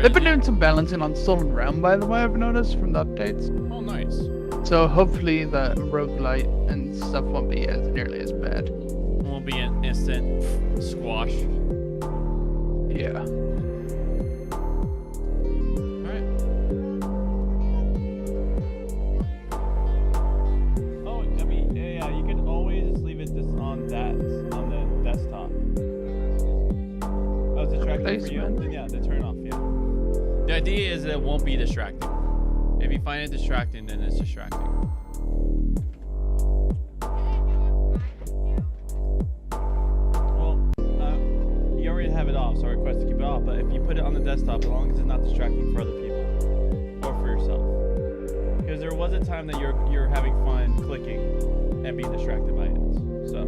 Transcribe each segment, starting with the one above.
They've been doing some balancing on Stolen Realm, by the way, I've noticed from the updates. Oh, nice. So hopefully the roguelite and stuff won't be as nearly as bad. Won't be an instant squash. Yeah. Alright. Oh, I mean, yeah, you can always leave it just on the desktop. Oh, it's distracting for you? Placement. Then yeah, then turn it off, yeah. The idea is that it won't be distracting. If you find it distracting, then it's distracting. Well, you already have it off, so I request to keep it off. But if you put it on the desktop, as long as it's not distracting for other people or for yourself, because there was a time that you're having fun clicking and being distracted by it. So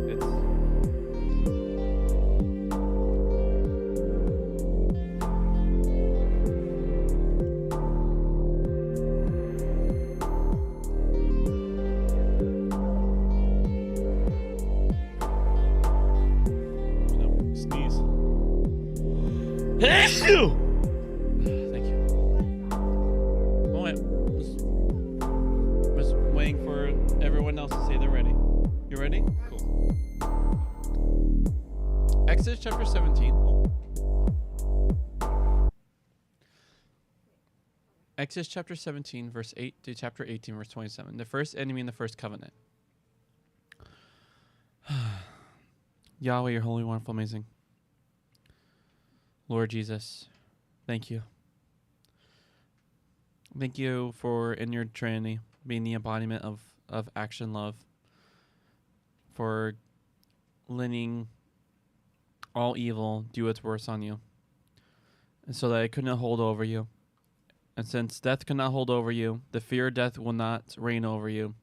it's. Sneeze. Thank you. Oh, wait. Was waiting for everyone else to say they're ready. You ready? Cool. Exodus chapter 17. Exodus chapter 17, verse 8 to chapter 18, verse 27. The first enemy in the first covenant. Yahweh, you're holy, wonderful, amazing. Lord Jesus, thank you. Thank you for, in your Trinity, being the embodiment of action love, for letting all evil do its worst on you, and so that it could not hold over you. And since death could not hold over you, the fear of death will not reign over you.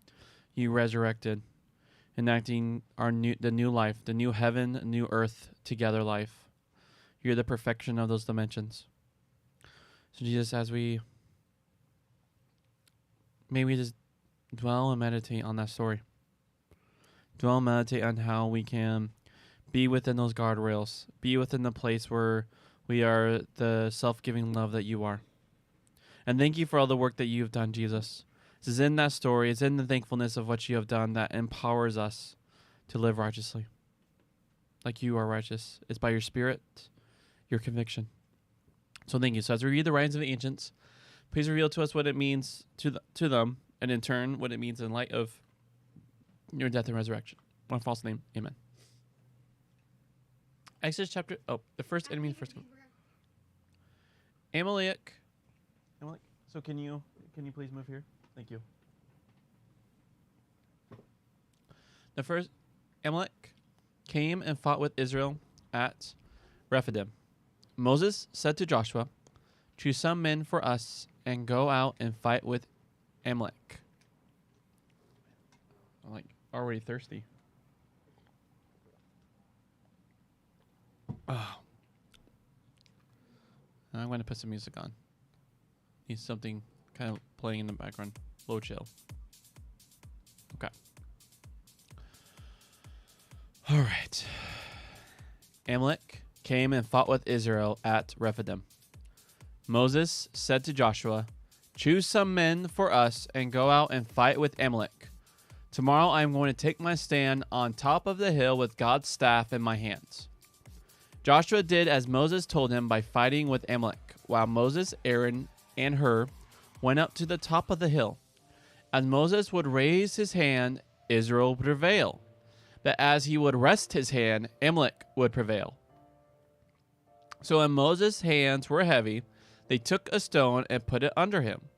You resurrected, enacting the new life, the new heaven, new earth together life. You're the perfection of those dimensions. So Jesus, as we just dwell and meditate on that story. Dwell and meditate on how we can be within those guardrails, be within the place where we are the self-giving love that you are. And thank you for all the work that you've done, Jesus. This is in that story, it's in the thankfulness of what you have done that empowers us to live righteously. Like you are righteous. It's by your Spirit, your conviction. So thank you. So as we read the writings of the ancients, please reveal to us what it means to them, and in turn, what it means in light of your death and resurrection. In false name, amen. Exodus chapter, the first enemy, the first. Amalek. So can you please move here? Thank you. The first, Amalek came and fought with Israel at Rephidim. Moses said to Joshua, "Choose some men for us and go out and fight with Amalek." I'm like already thirsty. Oh. I'm going to put some music on. Need something kind of playing in the background. Low chill. Okay. All right. Amalek came and fought with Israel at Rephidim. Moses said to Joshua, "Choose some men for us and go out and fight with Amalek. Tomorrow I am going to take my stand on top of the hill with God's staff in my hands." Joshua did as Moses told him by fighting with Amalek, while Moses, Aaron, and Hur went up to the top of the hill. As Moses would raise his hand, Israel would prevail. But as he would rest his hand, Amalek would prevail. So when Moses' hands were heavy, they took a stone and put it under him.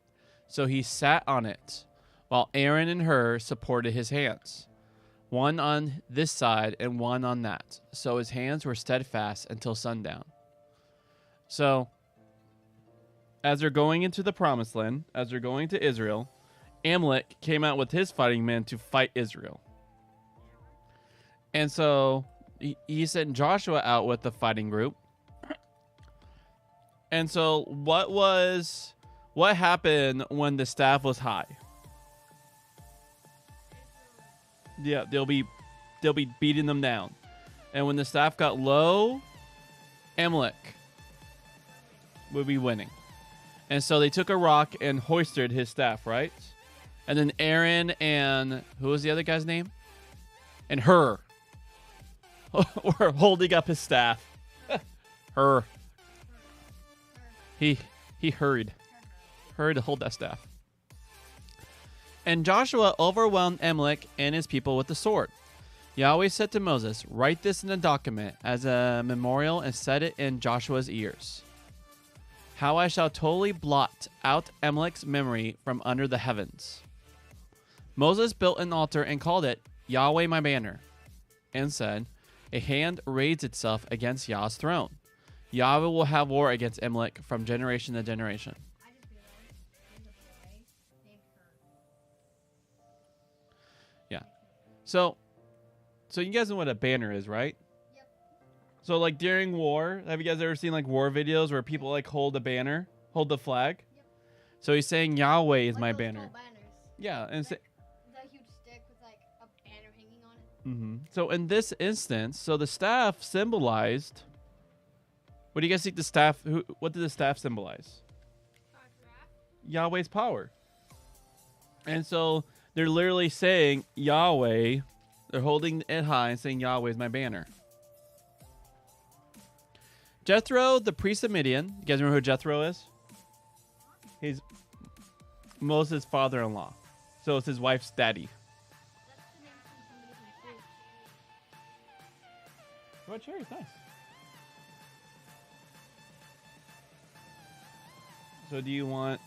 So he sat on it, while Aaron and Hur supported his hands, one on this side and one on that. So his hands were steadfast until sundown. So as they're going into the promised land, as they're going to Israel, Amalek came out with his fighting men to fight Israel. And so he sent Joshua out with the fighting group. And so what happened when the staff was high? Yeah, they'll be beating them down. And when the staff got low, Amalek would be winning. And so they took a rock and hoisted his staff, right? And then Aaron and who was the other guy's name? And Hur were holding up his staff. Hur. He hurried to hold that staff. And Joshua overwhelmed Amalek and his people with the sword. Yahweh said to Moses, "Write this in a document as a memorial and set it in Joshua's ears. How I shall totally blot out Amalek's memory from under the heavens." Moses built an altar and called it Yahweh my banner, and said, "A hand raised itself against Yah's throne. Yahweh will have war against Amalek from generation to generation." I just realized there's a boy named Her. Yeah. So you guys know what a banner is, right? Yep. So like during war, have you guys ever seen like war videos where people like hold a banner, hold the flag? Yep. So he's saying Yahweh is Like my those banner. tall banners. Yeah, and The huge stick with like a banner hanging on it. so in this instance, so the staff symbolized. What do you guys think the staff? What did the staff symbolize? Yahweh's power. And so they're literally saying Yahweh. They're holding it high and saying Yahweh is my banner. Jethro, the priest of Midian. You guys remember who Jethro is? He's Moses' father-in-law. So it's his wife's daddy. That's the name from somebody from What cherry's nice. So do you want...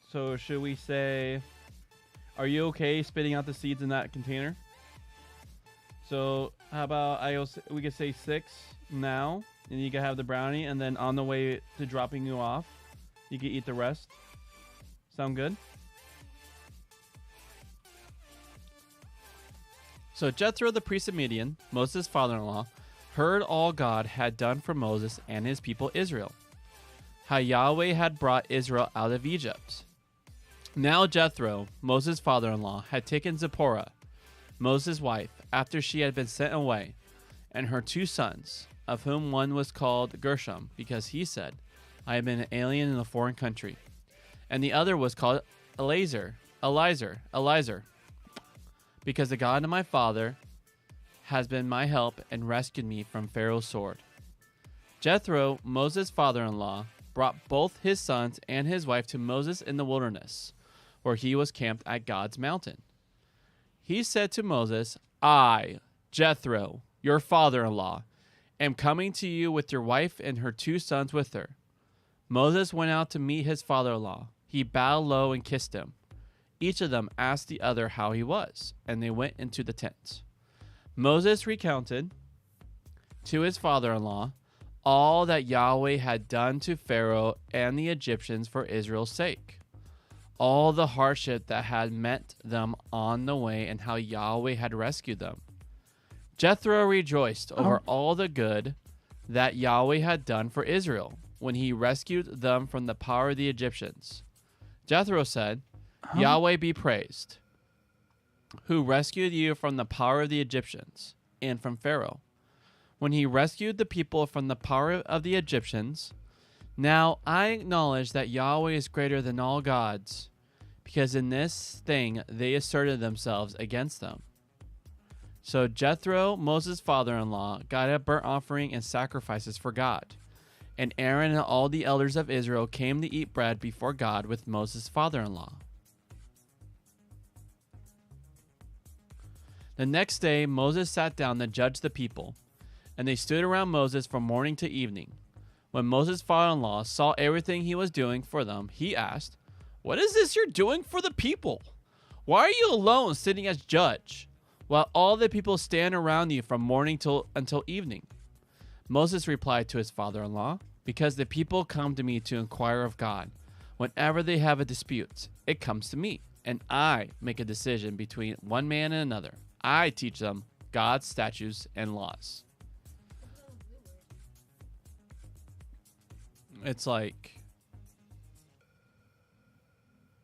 So should we say... Are you okay spitting out the seeds in that container? So how about we could say 6 now, and you can have the brownie, and then on the way to dropping you off, you can eat the rest. Sound good? So Jethro, the priest of Midian, Moses' father-in-law, heard all God had done for Moses and his people Israel, how Yahweh had brought Israel out of Egypt. Now Jethro, Moses' father-in-law, had taken Zipporah, Moses' wife, after she had been sent away, and her 2 sons, of whom one was called Gershom, because he said, "I have been an alien in a foreign country," and the other was called Eliezer, because the God of my father has been my help and rescued me from Pharaoh's sword. Jethro, Moses' father-in-law, brought both his sons and his wife to Moses in the wilderness, where he was camped at God's mountain. He said to Moses, "I, Jethro, your father-in-law, am coming to you with your wife and her 2 sons with her." Moses went out to meet his father-in-law. He bowed low and kissed him. Each of them asked the other how he was, and they went into the tent. Moses recounted to his father-in-law all that Yahweh had done to Pharaoh and the Egyptians for Israel's sake, all the hardship that had met them on the way, and how Yahweh had rescued them. Jethro rejoiced over all the good that Yahweh had done for Israel when he rescued them from the power of the Egyptians. Jethro said, "Yahweh be praised, who rescued you from the power of the Egyptians and from Pharaoh, when he rescued the people from the power of the Egyptians. Now I acknowledge that Yahweh is greater than all gods, because in this thing they asserted themselves against them." So Jethro, Moses' father-in-law, got a burnt offering and sacrifices for God. And Aaron and all the elders of Israel came to eat bread before God with Moses' father-in-law. The next day Moses sat down to judge the people, and they stood around Moses from morning to evening. When Moses' father-in-law saw everything he was doing for them, he asked, "What is this you're doing for the people? Why are you alone sitting as judge, while all the people stand around you from morning until evening?" Moses replied to his father-in-law, "Because the people come to me to inquire of God. Whenever they have a dispute, it comes to me, and I make a decision between one man and another. I teach them God's statutes and laws." It's like,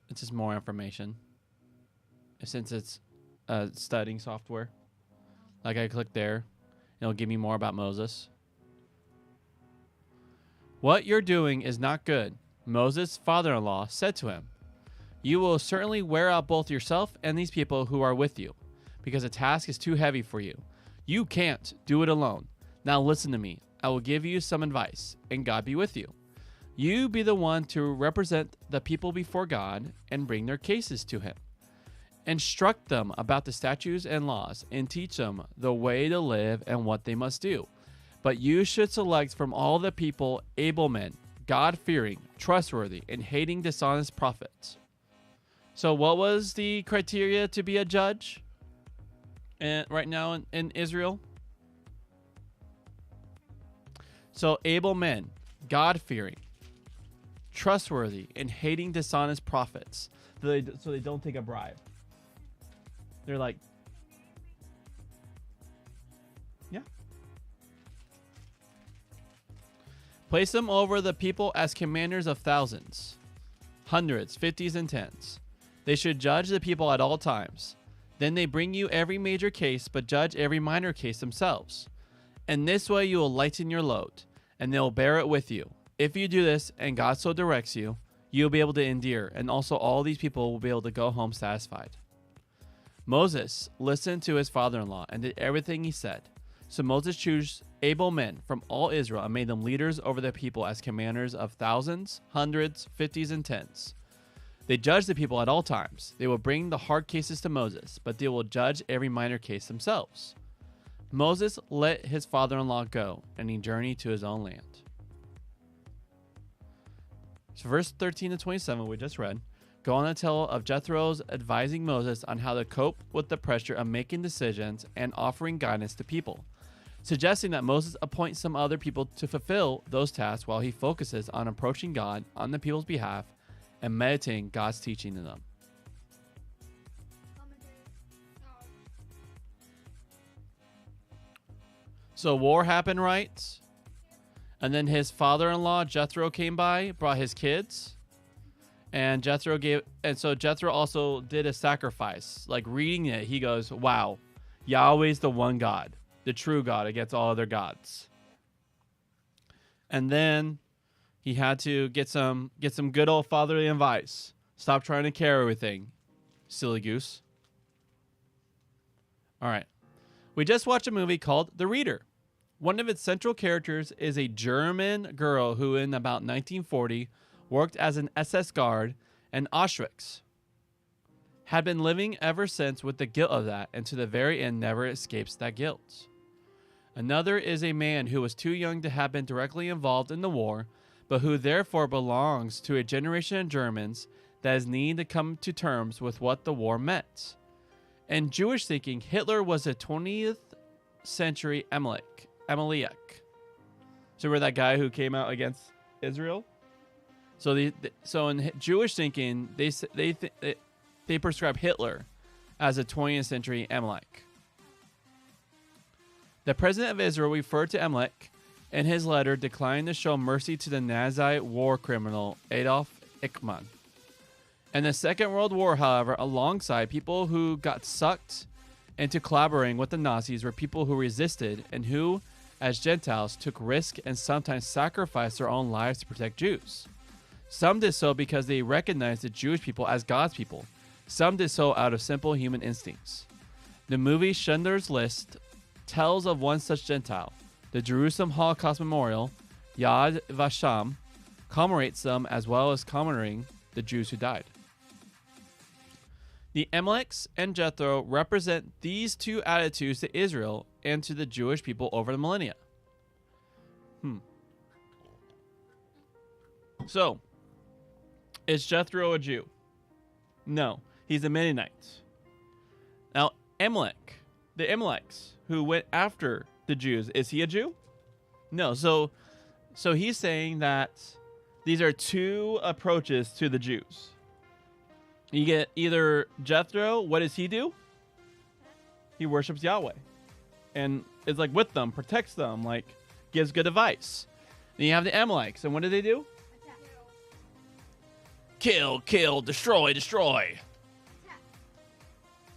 it's just more information. Since it's studying software. Like I click there, it'll give me more about Moses. "What you're doing is not good," Moses' father-in-law said to him. "You will certainly wear out both yourself and these people who are with you, because the task is too heavy for you. You can't do it alone. Now listen to me. I will give you some advice, and God be with you. You be the one to represent the people before God and bring their cases to him. Instruct them about the statutes and laws, and teach them the way to live and what they must do. But you should select from all the people able men, God-fearing, trustworthy, and hating dishonest prophets." So what was the criteria to be a judge right now in Israel? So able men, God-fearing, trustworthy, and hating dishonest prophets. So they don't take a bribe. They're like, yeah. Place them over the people as commanders of thousands, hundreds, fifties, and tens. They should judge the people at all times. Then they bring you every major case, but judge every minor case themselves. In this way you will lighten your load, and they will bear it with you. If you do this, and God so directs you, you will be able to endure, and also all these people will be able to go home satisfied. Moses listened to his father-in-law and did everything he said. So Moses chose able men from all Israel and made them leaders over the people as commanders of thousands, hundreds, fifties, and tens. They judged the people at all times. They will bring the hard cases to Moses, but they will judge every minor case themselves. Moses let his father-in-law go, and he journeyed to his own land. So verse 13 to 27 we just read go on to tell of Jethro's advising Moses on how to cope with the pressure of making decisions and offering guidance to people, suggesting that Moses appoint some other people to fulfill those tasks while he focuses on approaching God on the people's behalf and meditating God's teaching to them. So war happened, right? And then his father-in-law Jethro came by, brought his kids, and so Jethro also did a sacrifice. Like reading it, he goes, "Wow, Yahweh's the one God, the true God against all other gods." And then he had to get some good old fatherly advice. Stop trying to carry everything, silly goose. All right, we just watched a movie called The Reader. One of its central characters is a German girl who in about 1940 worked as an SS guard in Auschwitz. Had been living ever since with the guilt of that, and to the very end never escapes that guilt. Another is a man who was too young to have been directly involved in the war, but who therefore belongs to a generation of Germans that is needing to come to terms with what the war meant. In Jewish thinking, Hitler was a 20th century Amalek. So we're that guy who came out against Israel. So in Jewish thinking, they prescribe Hitler as a 20th century Amalek. The president of Israel referred to Amalek in his letter declining to show mercy to the Nazi war criminal Adolf Eichmann. In the Second World War, however, alongside people who got sucked into collaborating with the Nazis were people who resisted and who, as Gentiles, took risk and sometimes sacrificed their own lives to protect Jews. Some did so because they recognized the Jewish people as God's people. Some did so out of simple human instincts. The movie Schindler's List tells of one such Gentile. The Jerusalem Holocaust Memorial, Yad Vashem, commemorates them as well as commemorating the Jews who died. The Amaleks and Jethro represent these two attitudes to Israel and to the Jewish people over the millennia. So, is Jethro a Jew? No, he's a Midianite. Now, Amalek, the Amaleks who went after the Jews, is he a Jew? No. So he's saying that these are two approaches to the Jews. You get either Jethro, what does he do? He worships Yahweh and is like with them, protects them, like gives good advice. Then you have the Amaleks, and what do they do? Kill, kill, destroy, destroy.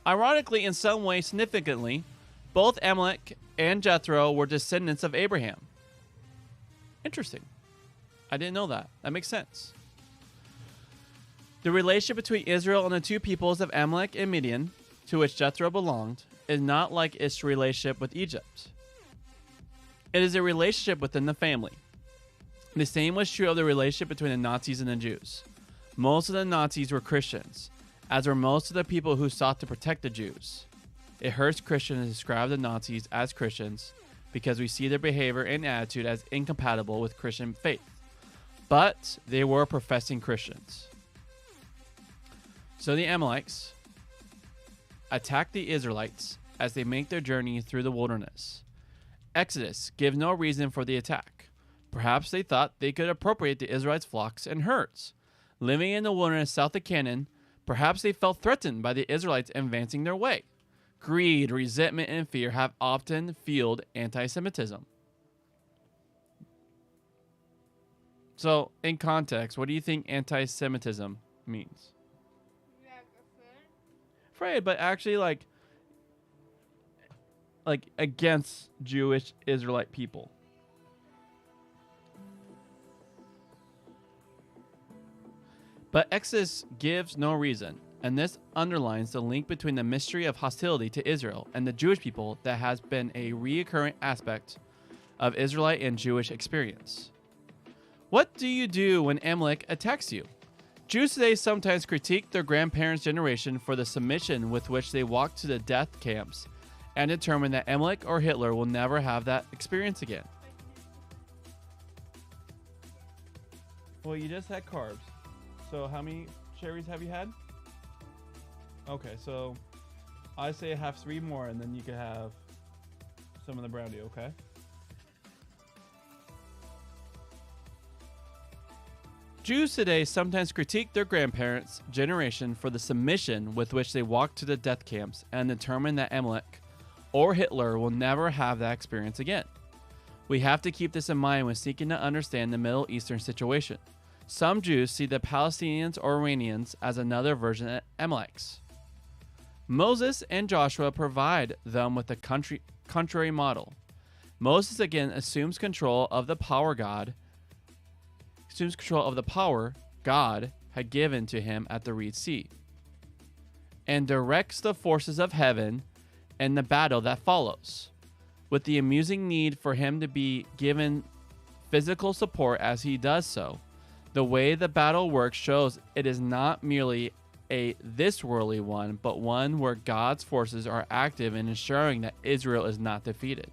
Ironically, in some way, significantly, both Amalek and Jethro were descendants of Abraham. Interesting. I didn't know that. That makes sense. The relationship between Israel and the two peoples of Amalek and Midian, to which Jethro belonged, is not like its relationship with Egypt. It is a relationship within the family. The same was true of the relationship between the Nazis and the Jews. Most of the Nazis were Christians, as were most of the people who sought to protect the Jews. It hurts Christians to describe the Nazis as Christians because we see their behavior and attitude as incompatible with Christian faith. But they were professing Christians. So the Amalekites attack the Israelites as they make their journey through the wilderness. Exodus gives no reason for the attack. Perhaps they thought they could appropriate the Israelites' flocks and herds. Living in the wilderness south of Canaan, perhaps they felt threatened by the Israelites advancing their way. Greed, resentment, and fear have often fueled anti-Semitism. So, in context, what do you think anti-Semitism means? Afraid, but actually like against Jewish Israelite people. But Exodus gives no reason, and this underlines the link between the mystery of hostility to Israel and the Jewish people that has been a recurrent aspect of Israelite and Jewish experience. What do you do when Amalek attacks you? Jews today sometimes critique their grandparents' generation for the submission with which they walked to the death camps and determine that Amalek or Hitler will never have that experience again. Well, you just had carbs. So how many cherries have you had? Okay, so I say have 3 more and then you can have some of the brandy, okay? Jews today sometimes critique their grandparents' generation for the submission with which they walked to the death camps and determine that Amalek or Hitler will never have that experience again. We have to keep this in mind when seeking to understand the Middle Eastern situation. Some Jews see the Palestinians or Iranians as another version of Amalekites. Moses and Joshua provide them with a contrary model. Moses again assumes control of the power God had given to him at the Red Sea, and directs the forces of heaven in the battle that follows, with the amusing need for him to be given physical support as he does so. The way the battle works shows it is not merely a this-worldly one, but one where God's forces are active in ensuring that Israel is not defeated.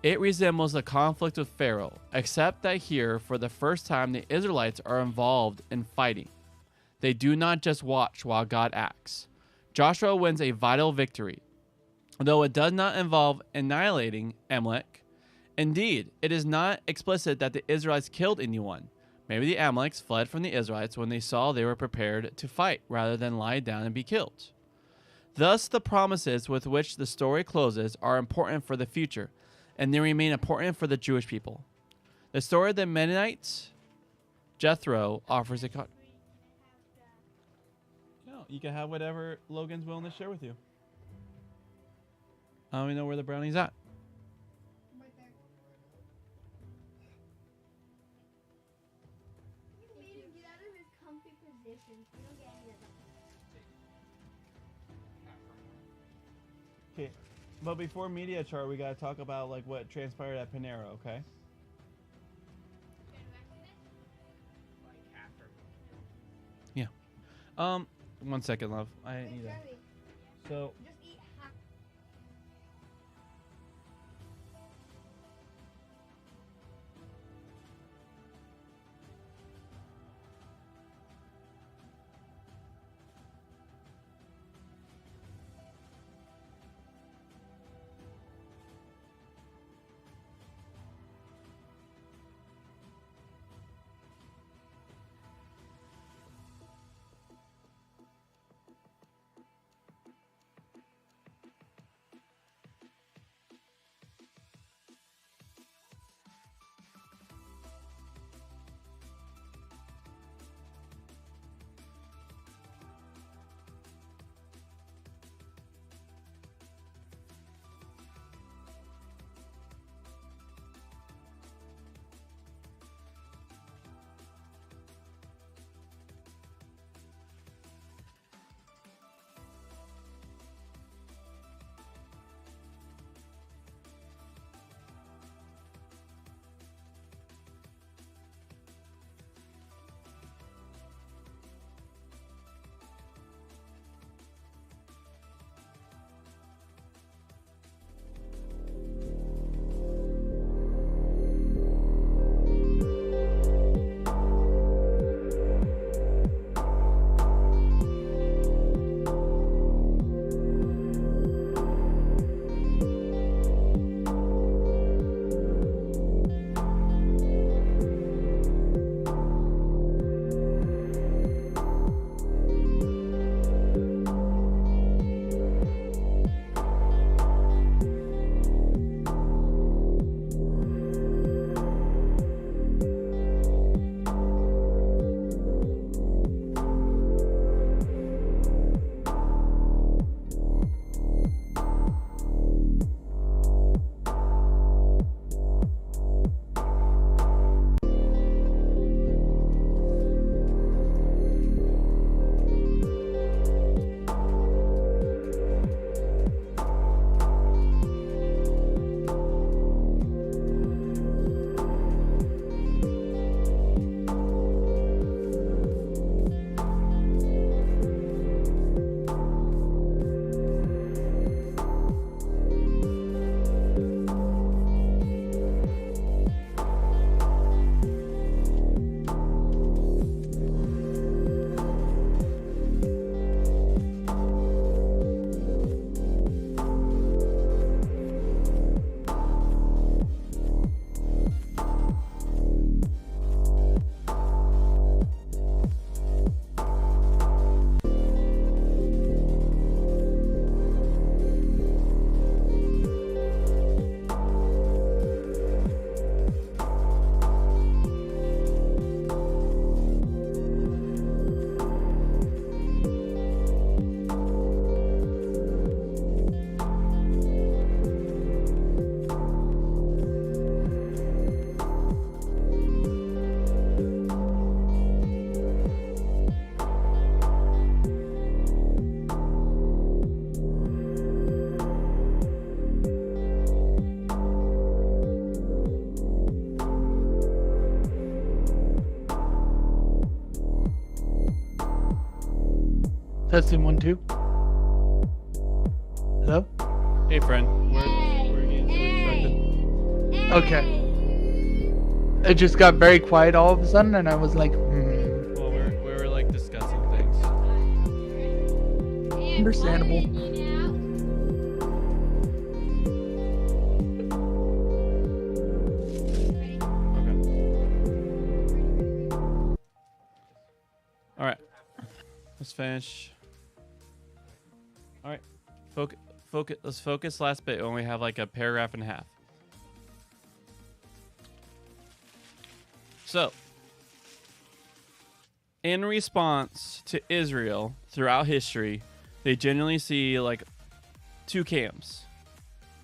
It resembles the conflict with Pharaoh, except that here, for the first time, the Israelites are involved in fighting. They do not just watch while God acts. Joshua wins a vital victory, though it does not involve annihilating Amalek. Indeed, it is not explicit that the Israelites killed anyone. Maybe the Amalekites fled from the Israelites when they saw they were prepared to fight, rather than lie down and be killed. Thus, the promises with which the story closes are important for the future, and they remain important for the Jewish people. The story of the Midianites, Jethro offers a no, you can have whatever Logan's willing to share with you. I don't even know where the brownie's at. Right there. You made him get out of his comfy position. You don't get any of that. Okay, but before media chart, we gotta talk about like what transpired at Panera, okay? Yeah. 1 second, love. I need that. Jeremy, So just eat half. Testing 1 2. Hello. Hey, friend. We're getting too distracted. Okay. It just got very quiet all of a sudden, and I was like, Well, we were like discussing things. Understandable. Okay. All right. Let's finish. All right. Focus. Let's focus last bit. We only have like a paragraph and a half. So, in response to Israel throughout history, they generally see like two camps.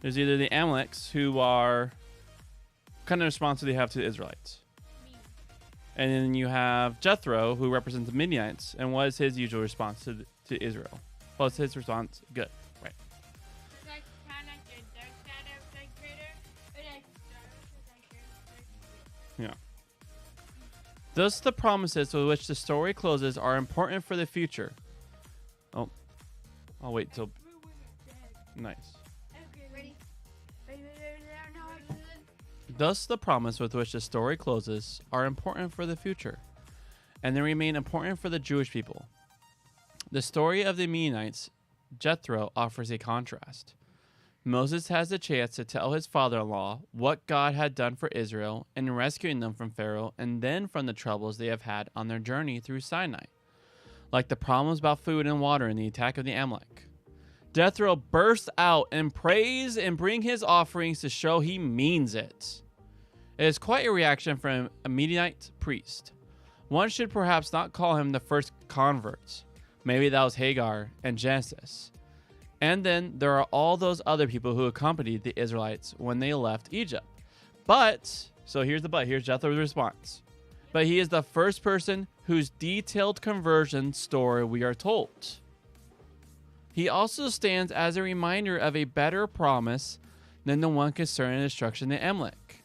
There's either the Amaleks, who are kind of response they have to the Israelites. And then you have Jethro, who represents the Midianites. And what is his usual response to Israel? Well, it's his response. Good. Right. Yeah. Thus, the promises with which the story closes are important for the future. Oh, I'll wait till. Nice. Thus, the promise with which the story closes are important for the future, and they remain important for the Jewish people. The story of the Midianites, Jethro offers a contrast. Moses has the chance to tell his father-in-law what God had done for Israel in rescuing them from Pharaoh and then from the troubles they have had on their journey through Sinai, like the problems about food and water and the attack of the Amalek. Jethro bursts out and prays and bring his offerings to show he means it. It is quite a reaction from a Midianite priest. One should perhaps not call him the first converts. Maybe that was Hagar and Genesis. And then there are all those other people who accompanied the Israelites when they left Egypt. But, so here's the but, here's Jethro's response. But he is the first person whose detailed conversion story we are told. He also stands as a reminder of a better promise than the one concerning the destruction of Amalek.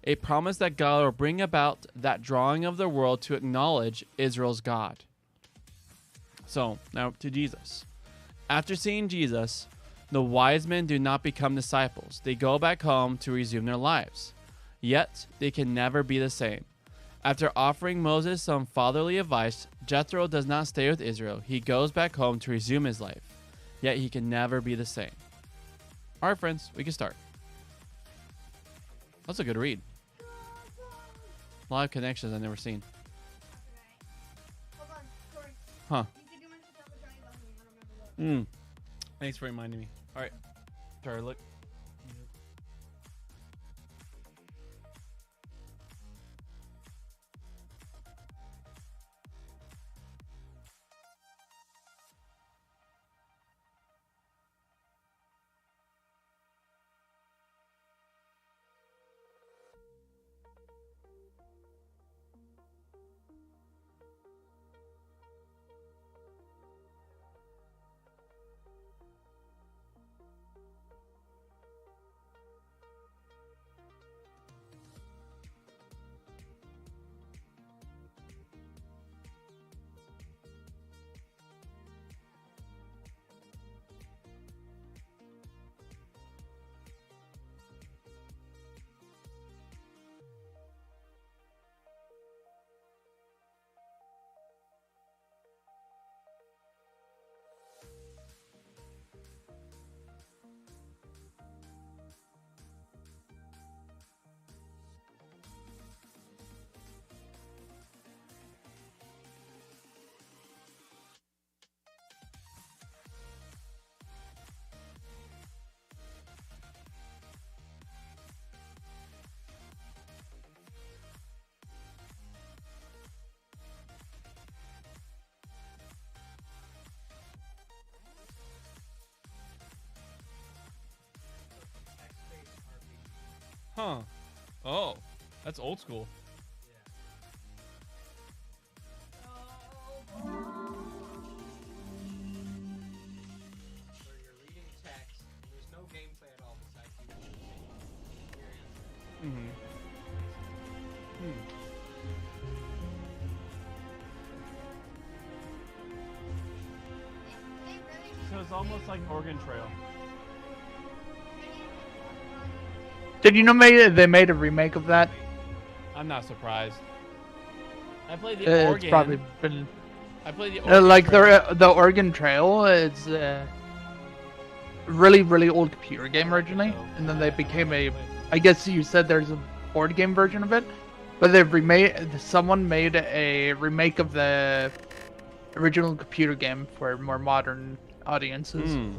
A promise that God will bring about that drawing of the world to acknowledge Israel's God. So, now to Jesus. After seeing Jesus, the wise men do not become disciples. They go back home to resume their lives. Yet, they can never be the same. After offering Moses some fatherly advice, Jethro does not stay with Israel. He goes back home to resume his life. Yet, he can never be the same. All right, friends, we can start. That's a good read. A lot of connections I've never seen. Hold on, Corey. Huh. You said you wanted to tell the story about me. I don't remember what. Thanks for reminding me. All right. Sorry, look. Huh. Oh, that's old school. Where you're reading text and there's no gameplay at all besides you saying your answer. Mm-hmm. was almost like Oregon Trail. Did you know they made a remake of that? I'm not surprised. I played the Oregon. It's probably been I played the Oregon like Trail. the Oregon Trail. It's really old computer game originally, and then they became a. I guess you said there's a board game version of it, but they remade. Someone made a remake of the original computer game for more modern audiences. Hmm.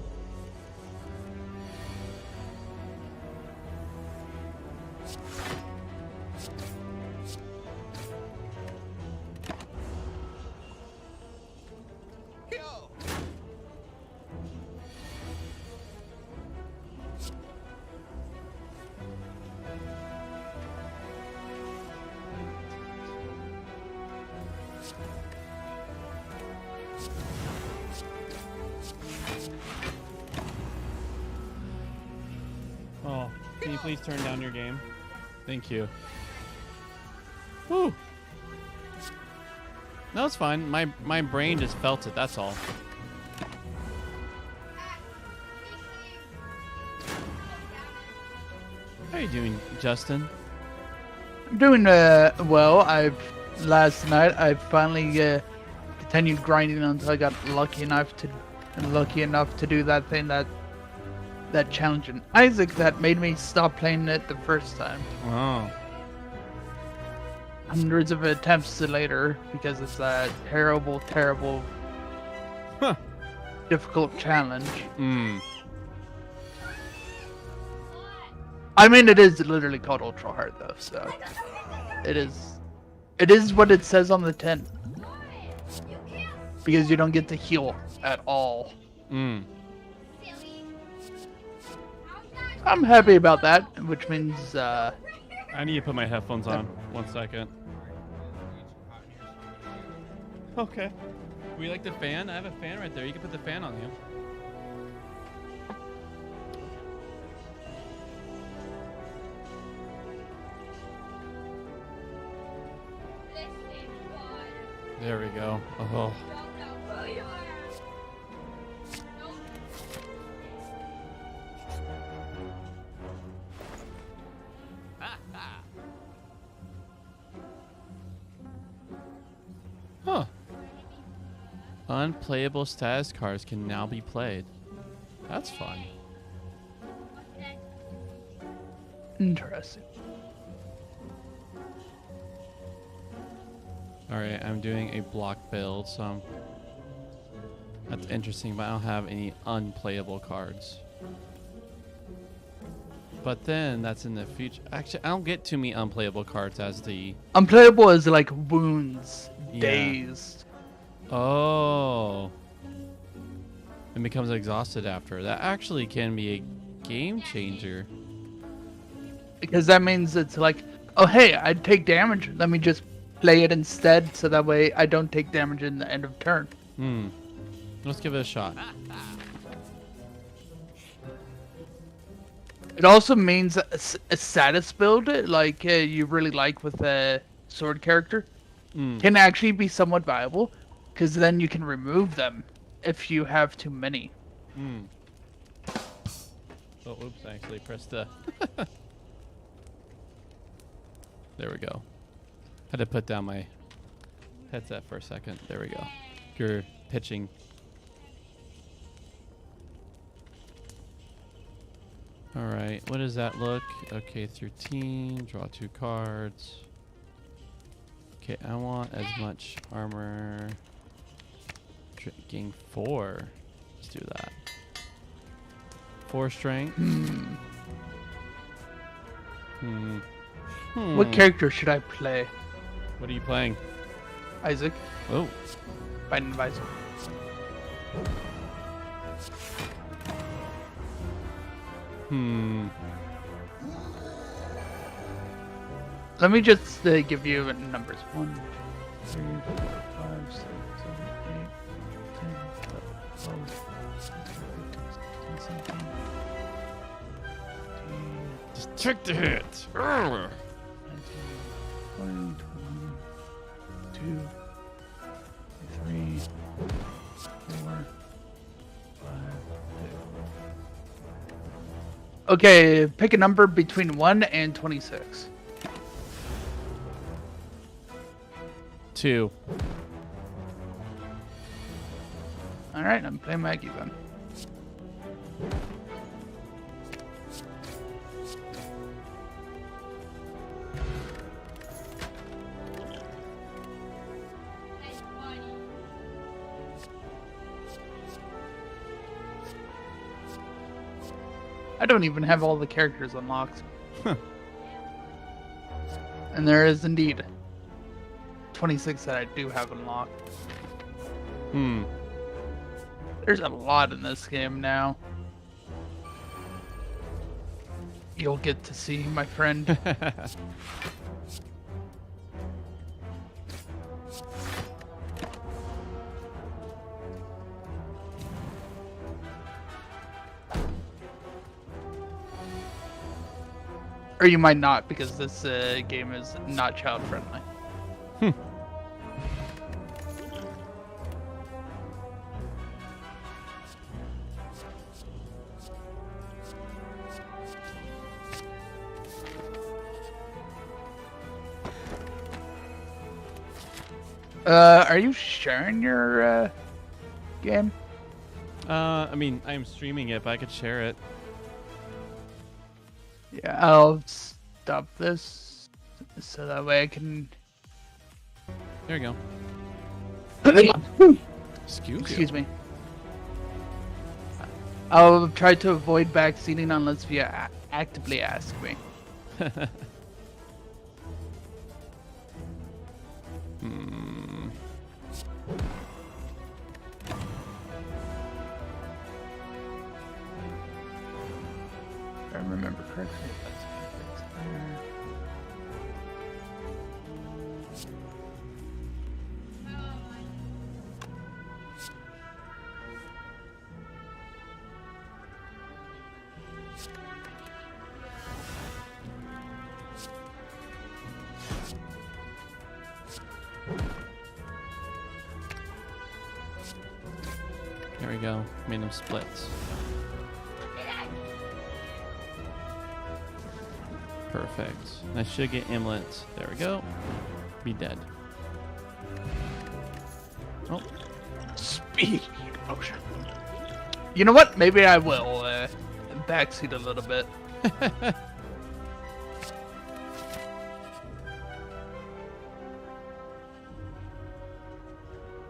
Oh, can you please turn down your game? Thank you. Woo! No, it's fine. My brain just felt it. That's all. How are you doing, Justin? I'm doing well. Last night I finally continued grinding until I got lucky enough to do that thing that challenge in Isaac that made me stop playing it the first time. Oh. Hundreds of attempts later because it's a terrible Huh. difficult challenge. Hmm. I mean, it is literally called ultra hard though, so it is what it says on the tin, because you don't get to heal at all. Hmm. I'm happy about that, which means I need to put my headphones on. 1 second. Okay. We like the fan? I have a fan right there. You can put the fan on you. There we go. Oh. Huh. Unplayable status cards can now be played. That's fun. interesting. Alright, I'm doing a block build, so that's interesting, but I don't have any unplayable cards. But then that's in the future. Actually, I don't get too many unplayable cards as the... Unplayable is like wounds, Yeah. dazed. Oh. It becomes exhausted after. That actually can be a game changer. Because that means it's like, oh hey, I'd take damage. Let me just play it instead, so that way I don't take damage in the end of turn. Let's give it a shot. It also means a status build, like you really like with a sword character, can actually be somewhat viable, because then you can remove them if you have too many. Oh, oops, I actually pressed the... There we go. Had to put down my headset for a second. There we go. You're pitching. All right, what does that look? Okay, 13, draw 2 cards. Okay, I want as much armor. Gain 4. Let's do that. 4 strength. What character should I play? What are you playing? Isaac, Oh, Biden advisor. Let me just give you numbers. 1, 2, 3, 4, 5, 6, 7, 8, 10, 11, 12, 13, 14, 15, 16, just check the hit. 19, 20, 21, 2, 3, 4, 5, Okay, pick a number between 1 and 26. 2. Alright, I'm playing Maggie then. That's funny. I don't even have all the characters unlocked. And there is indeed 26 that I do have unlocked. Hmm. There's a lot in this game now. You'll get to see, my friend. Or you might not, because this game is not child friendly. Are you sharing your game? I mean, I'm streaming it, but I could share it. Yeah, I'll stop this so that way I can. There you go. Excuse me. I'll try to avoid backseating unless you actively ask me. Hmm. If I remember correctly. That's there. There we go. Made them split. Perfect. I should get Imlet. There we go. Be dead. Oh. Speed motion. You know what? Maybe I will backseat a little bit.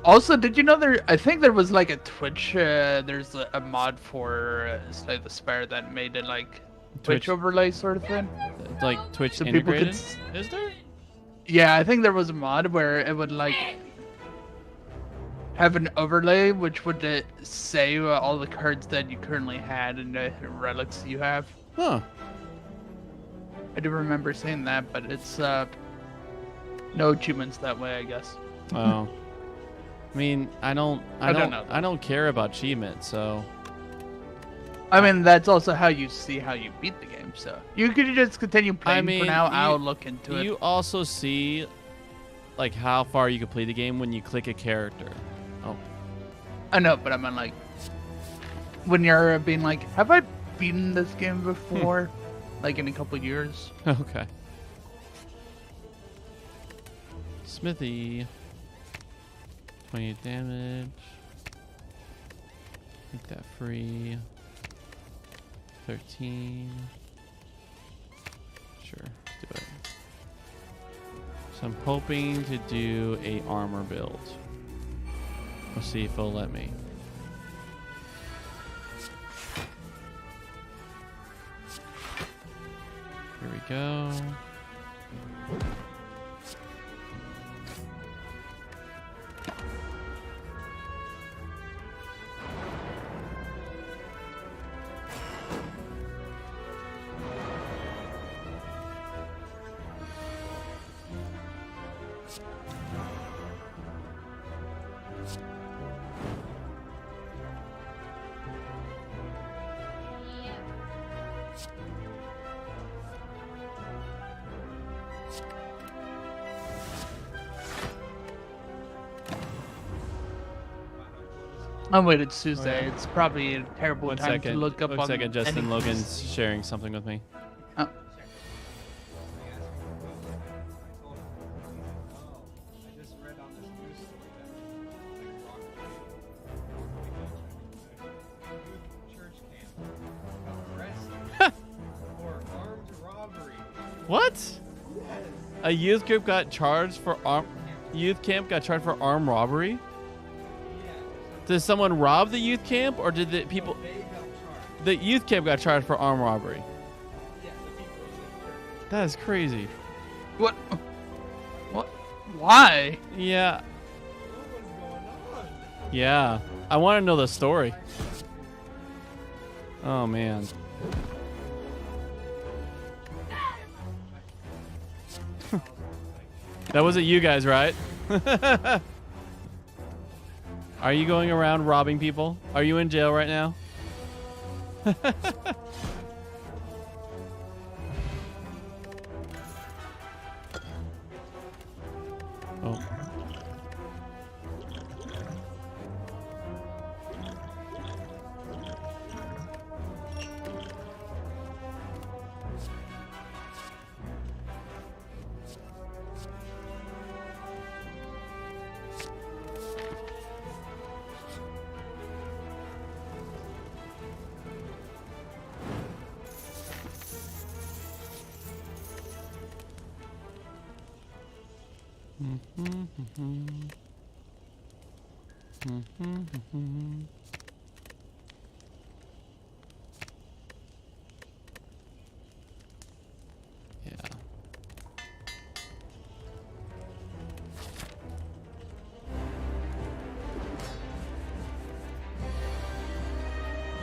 Also, did you know there? I think there was like a Twitch. There's a mod for Slay the Spire that made it like Twitch overlay sort of thing. Like Twitch So people could integrated? Is there? Yeah, I think there was a mod where it would like have an overlay which would say all the cards that you currently had and the relics you have. Huh. I do remember seeing that, but it's no achievements that way, I guess. Oh. I mean, I don't know. I don't care about achievements, so I mean, that's also how you see how you beat the game. So you could just continue playing mean, for now. you- I'll look into it. you also see like how far you can play the game when you click a character. Oh. I know, but I mean, like, when you're being like, have I beaten this game before? Like in a couple years. Okay. Smithy. 28 damage. Make that free. 13. Sure, let's do it. So I'm hoping to do a armor build. We'll see if it'll let me. Here we go. Yeah. I'm waiting Tuesday. It's probably a terrible One time second. to look up One on second. Justin any- Logan's sharing something with me. Oh, I just read on this news story that youth church camp arrested for armed robbery. What? A youth group got charged for youth camp got charged for armed robbery? Did someone rob the youth camp, or did the people? They got charged. The youth camp got charged for armed robbery. Yeah, the people in the church. That is crazy. what? What? Why? Yeah, What was going on? yeah. I want to know the story. Oh man. That wasn't you guys, right? Are you going around robbing people? Are you in jail right now? Oh. Yeah.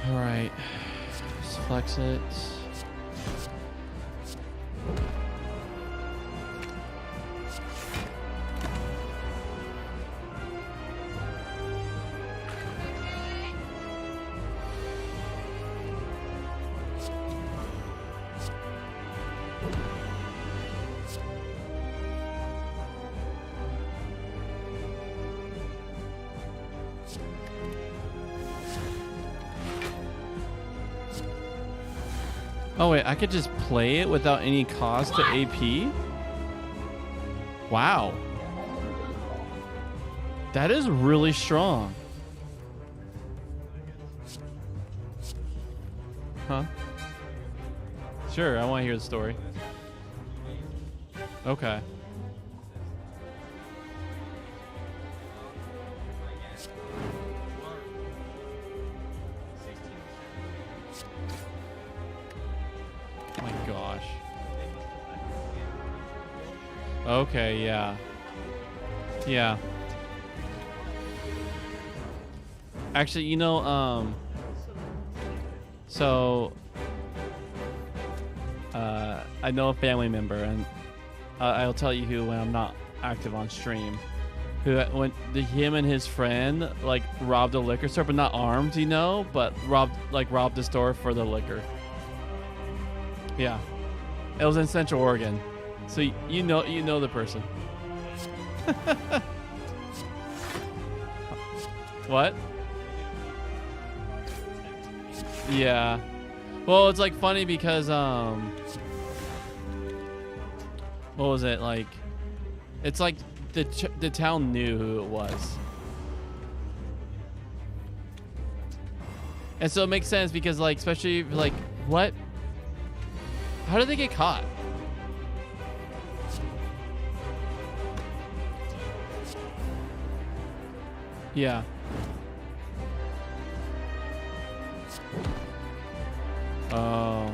All right. Let's flex it. Oh wait, I could just play it without any cost to AP? Wow. That is really strong. Huh? Sure, I want to hear the story. Okay. Oh my gosh. Okay, yeah. Yeah. Actually, you know, so I know a family member, and I'll tell you who when I'm not active on stream. Who when him and his friend like robbed a liquor store, but not armed, you know, but robbed the store for the liquor. Yeah, it was in Central Oregon, so you know the person. What? Yeah. Well, it's like funny because what was it like? It's like the town knew who it was, and so it makes sense because like especially like what? How did they get caught? Yeah. Oh.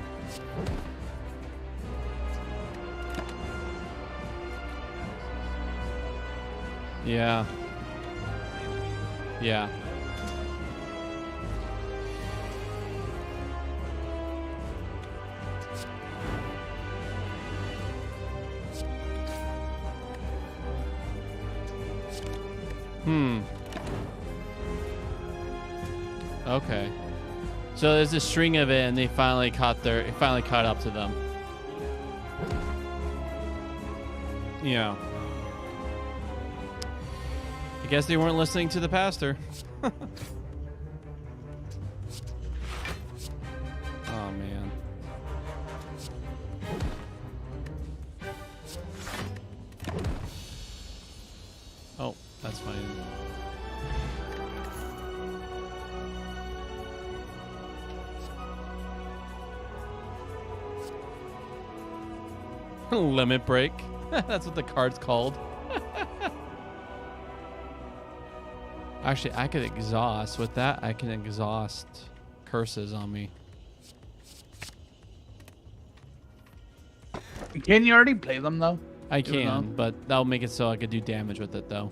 Yeah. Yeah. Okay. So there's a string of it, and they finally caught up to them. Yeah. I guess they weren't listening to the pastor. that's funny. Limit break. That's what the card's called. Actually, I could exhaust. With that, I can exhaust curses on me. Can you already play them though? I Even can, though- but that'll make it so I could do damage with it, though.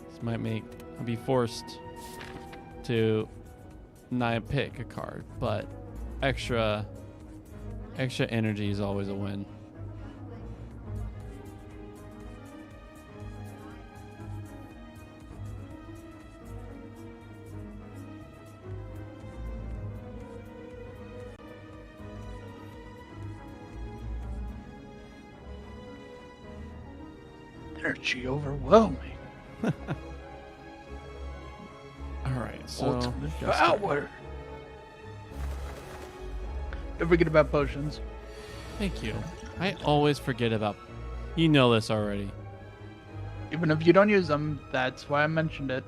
This might make I'll be forced to not pick a card, but extra energy is always a win. Energy overwhelming. All right, so Ultimate just- power. Don't forget about potions. Thank you. I always forget about. You know this already. Even if you don't use them, that's why I mentioned it.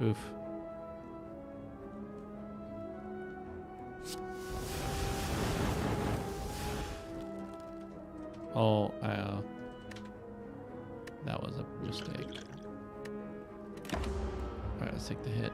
Oof. Oh, that was a mistake. Alright, let's take the hit.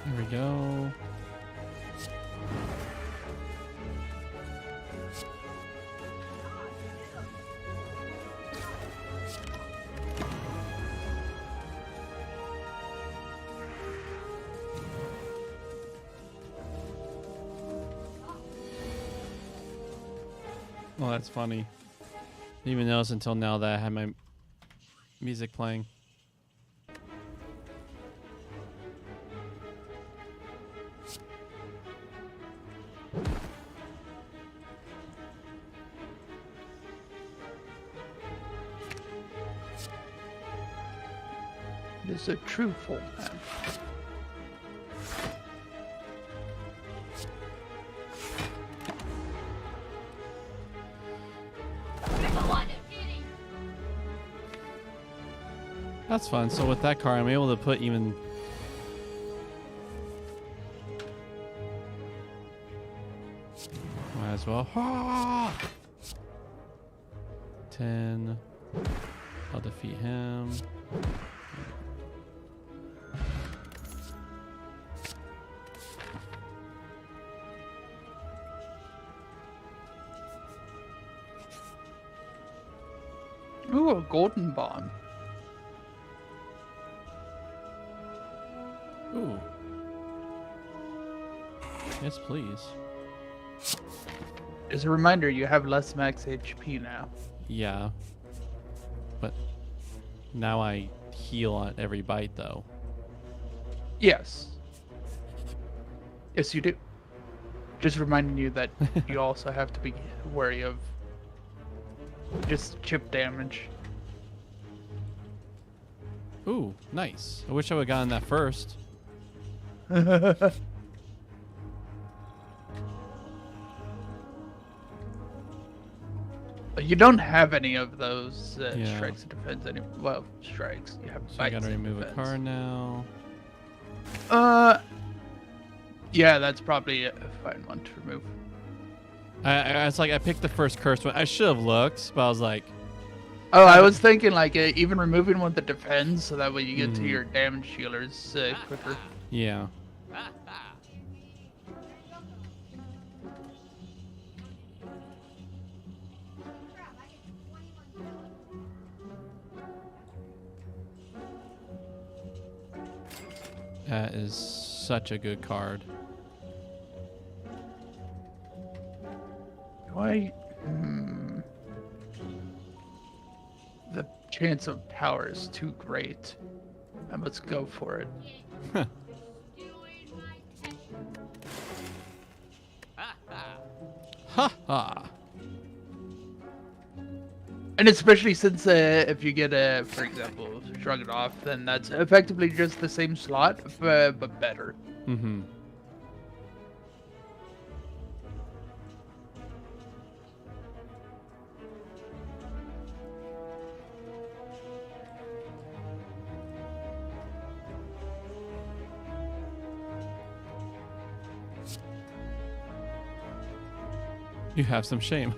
There we go. Well, that's funny. Didn't even notice until now that I had my music playing. This is a true full man. That's fun. So with that card, I'm able to put even. Might as well. 10. I'll defeat him. Ooh, a golden bomb. Ooh. Yes, please. As a reminder, you have less max HP now. Yeah. But now I heal on every bite, though. Yes. Yes, you do. Just reminding you that you also have to be wary of just chip damage. Ooh, nice. I wish I would have gotten that first. You don't have any of those Yeah. strikes of defense anymore. Well, strikes. You have So I bites gotta and remove a defense. card now. Yeah, that's probably a fine one to remove. It's like I picked the first cursed one. I should have looked, but I was like, Oh, I was thinking like even removing one that defends, so that way you get to Mhm. your damage healers quicker. yeah. That is such a good card. Do I? The chance of power is too great. I must go for it. Doing my test. Ha ha. And especially since if you get a, for example, Shrug It Off, then that's effectively just the same slot, but better. Mm-hmm. You have some shame.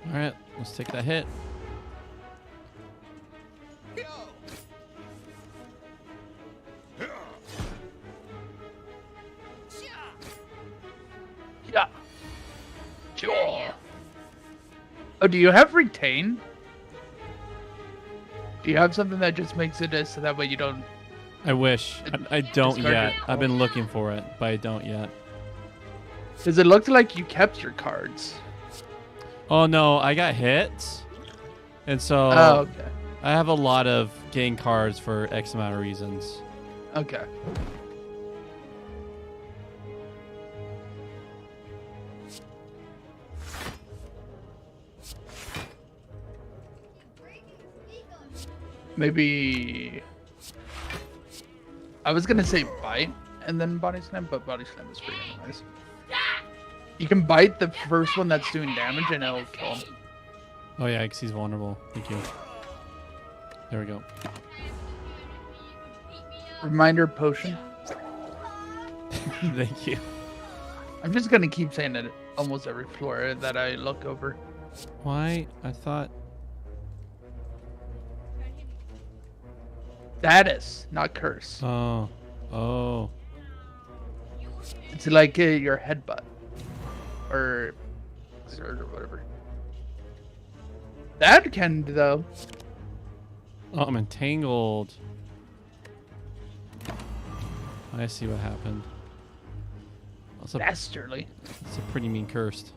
All right, let's take that hit. Yeah. Sure. Oh, do you have retain? Do you have something that just makes it so that way you don't? I wish. I don't Discard yet. your I've been looking for it, but I don't yet. Does it look like you kept your cards? Oh no, I got hit. And so Oh, okay. I have a lot of gain cards for X amount of reasons. Okay. Breaking the speaker. Maybe. I was gonna say bite and then body slam, but body slam is pretty nice. You can bite the first one that's doing damage and it'll kill him. Oh yeah, because he's vulnerable. Thank you. There we go. Reminder potion. Thank you. I'm just gonna keep saying it almost every floor that I look over. Why? I thought. Status, not curse. Oh. Oh. It's like your headbutt. Or exert or whatever. That can though. Oh, I'm entangled. I see what happened. That's Dastardly. a pretty mean cursed.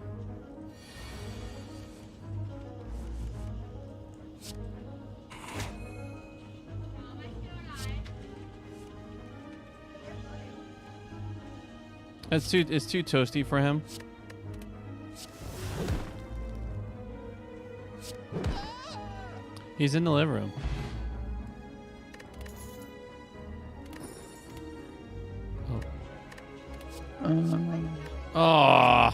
It's too toasty for him. He's in the living room. Oh.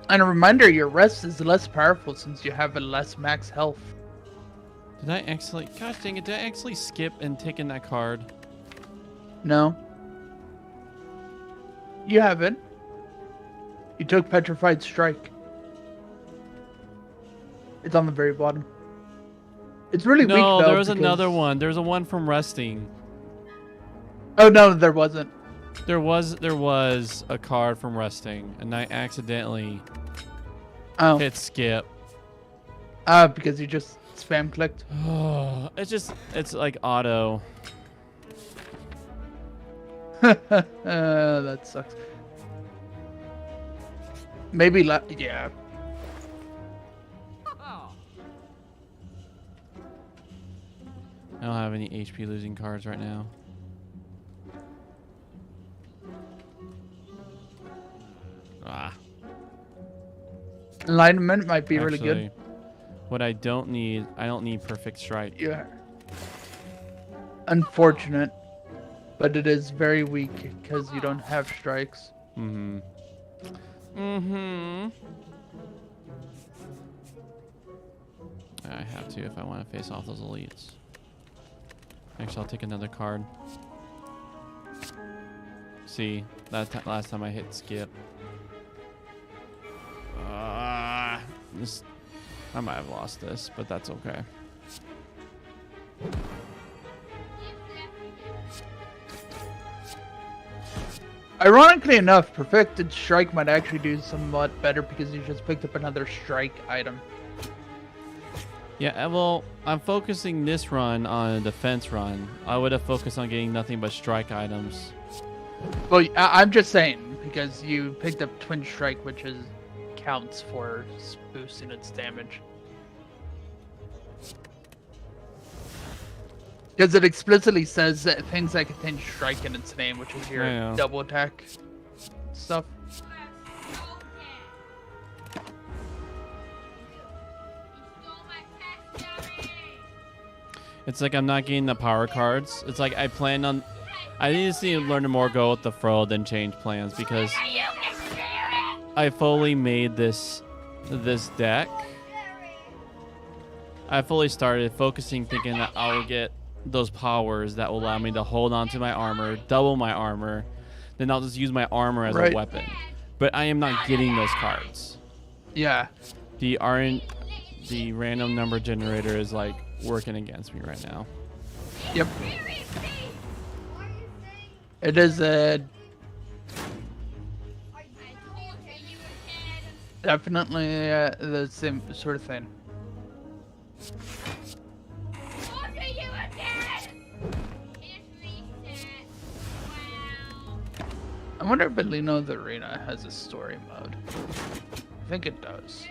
And a reminder, your rest is less powerful since you have a less max health. Did I actually? Gosh dang it! Did I actually skip and take in that card? No. You haven't. You took Petrified Strike. It's on the very bottom. It's really weak No, though. there was because- another one. There's a one from resting. Oh no, there wasn't. There was a card from resting, and I accidentally Oh. hit skip. Because you just spam clicked. Oh, it's like auto. That sucks. Maybe yeah. I don't have any HP losing cards right now. Ah. Enlightenment might be really good. Actually, what I don't need perfect strike. Yeah. Unfortunate, but it is very weak because you don't have strikes. Mm-hmm. Mm-hmm. Yeah, I have to if I want to face off those elites. Actually, I'll take another card. See, last time I hit skip. I might have lost this, but that's okay. Ironically enough, Perfected Strike might actually do somewhat better because you just picked up another strike item. Yeah, well, I'm focusing this run on a defense run. I would have focused on getting nothing but strike items. Well, I'm just saying because you picked up Twin Strike, which counts for boosting its damage. Because it explicitly says that things that contain strike in its name, which is your Yeah. double attack stuff. It's like I'm not getting the power cards. It's like I plan on... I need to learn more go with the Fro than change plans because I fully made this deck. I fully started focusing thinking that I will get those powers that will allow me to hold on to my armor, double my armor, then I'll just use my armor as Right. a weapon. But I am not getting those cards. Yeah. The random number generator is like working against me right now. Yep. It is definitely the same sort of thing. I wonder if Belino the Arena has a story mode. I think it does.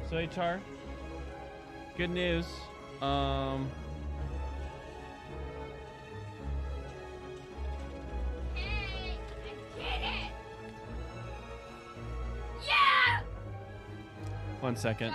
So HR, good news. One second.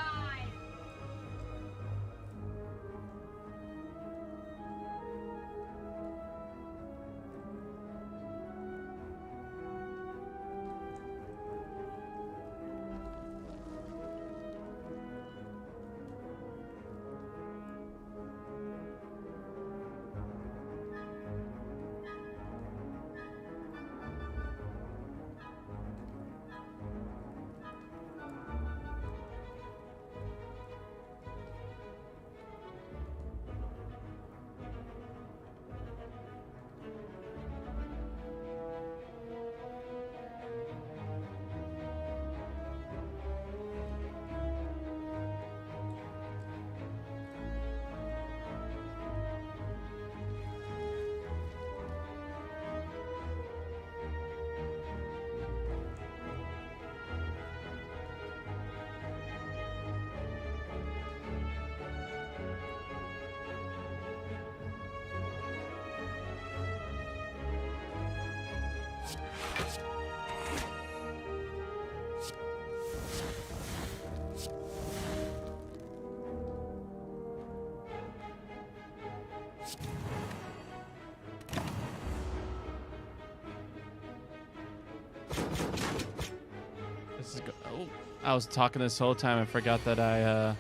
Oh, I was talking this whole time. I forgot that I.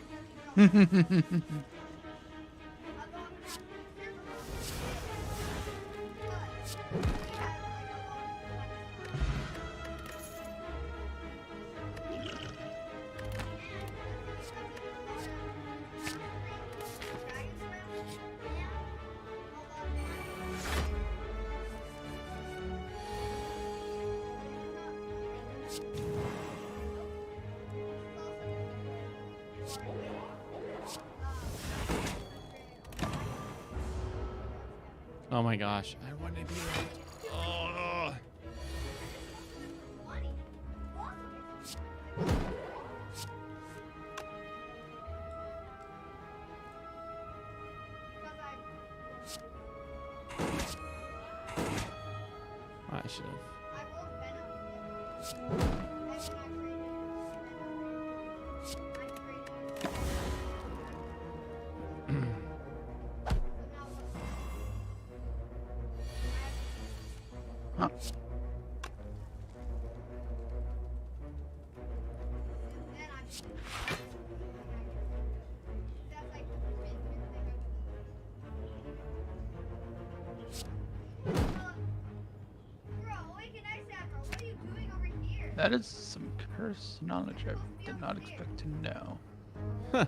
Oh my gosh! I want to be. Oh. I should have. That's like bro, wake an ice apple. What are you doing over here? That is some curse knowledge I did not expect to know. I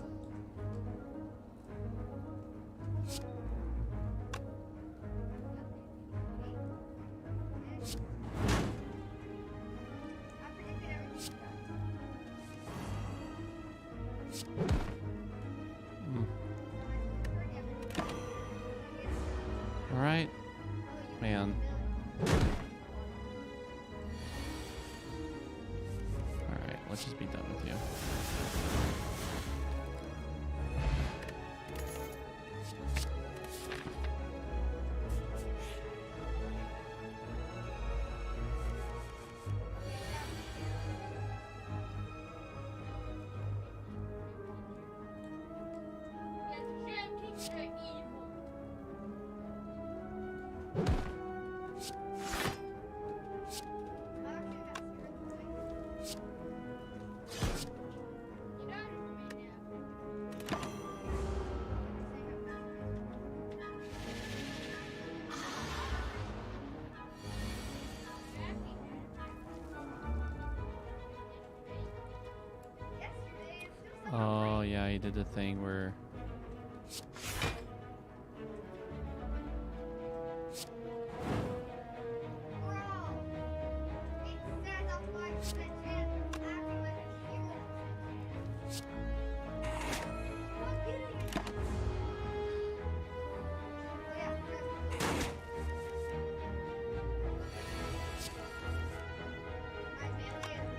predicted everything. All right, man. All right, let's just be done with you. Yes, Jim, keep the evil. Oh yeah, he did the thing where.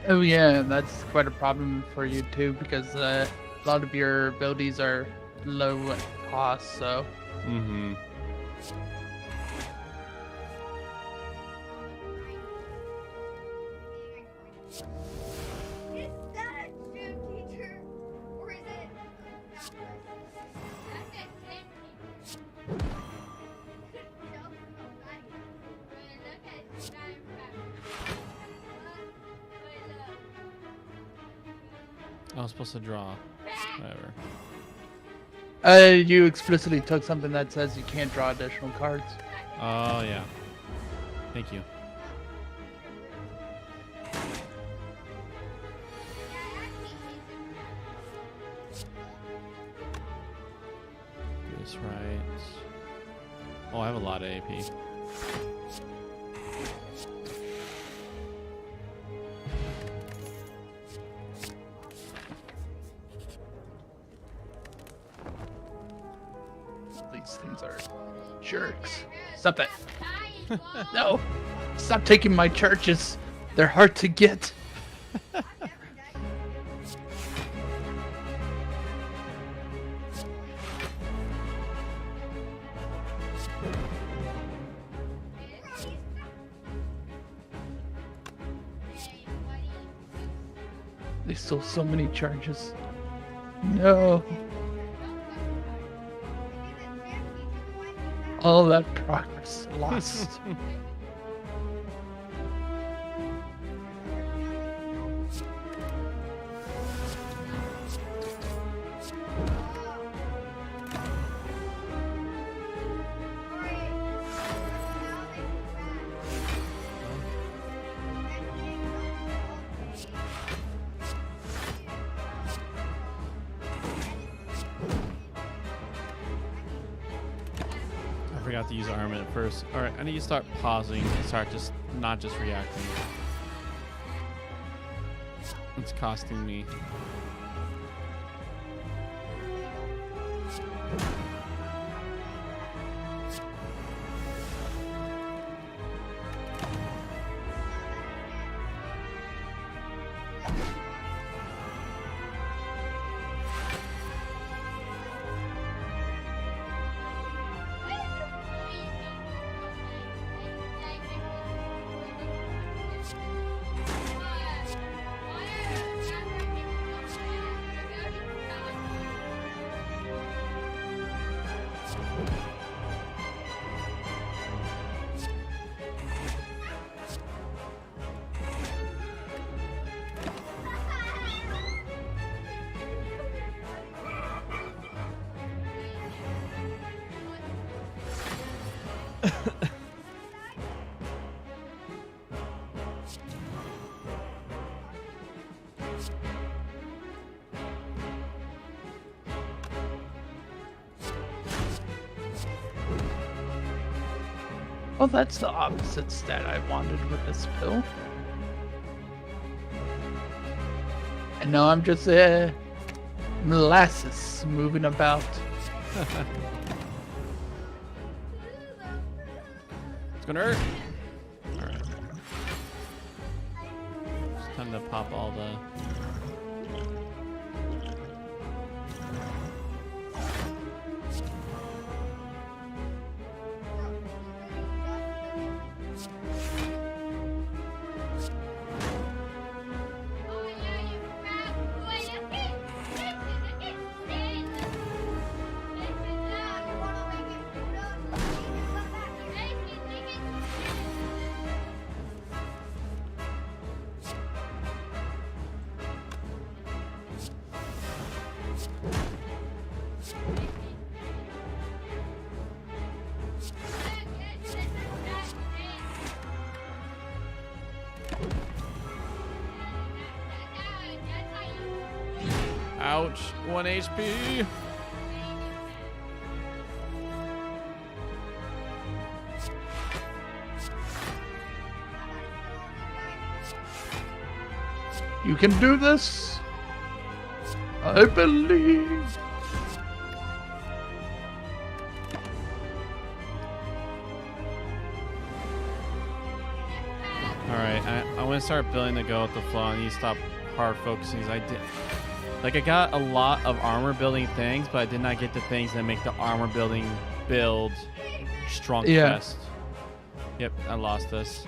Oh yeah, that's quite a problem for you too, because a lot of your abilities are low cost. So Mm-hmm. Is that a gym teacher? Or is it that person? That's a gym teacher. Don't know that. Look at this guy in front. I was supposed to draw. Whatever. you explicitly took something that says you can't draw additional cards. Oh yeah. Thank you. Do this right. Oh, I have a lot of AP. These things are jerks. Stop it. No. Stop taking my charges. They're hard to get. They stole so many charges. No. All that progress lost. I forgot to use armament at first. All right, I need to start pausing and start just not just reacting. It's costing me. Oh, that's the opposite stat I wanted with this pill. And now I'm just molasses moving about. It's gonna hurt. Alright. It's time to pop all the. Oh yeah, you fat boy. This is insane. This is not. You wanna make it done? Come back here. Make it. Ouch! 1 HP. You can do this. I believe. Alright, I want to start building to go with the flow. I need to stop hard focusing. I did. Like, I got a lot of armor building things, but I did not get the things that make the armor building build strong Yeah. chest. Yep, I lost this.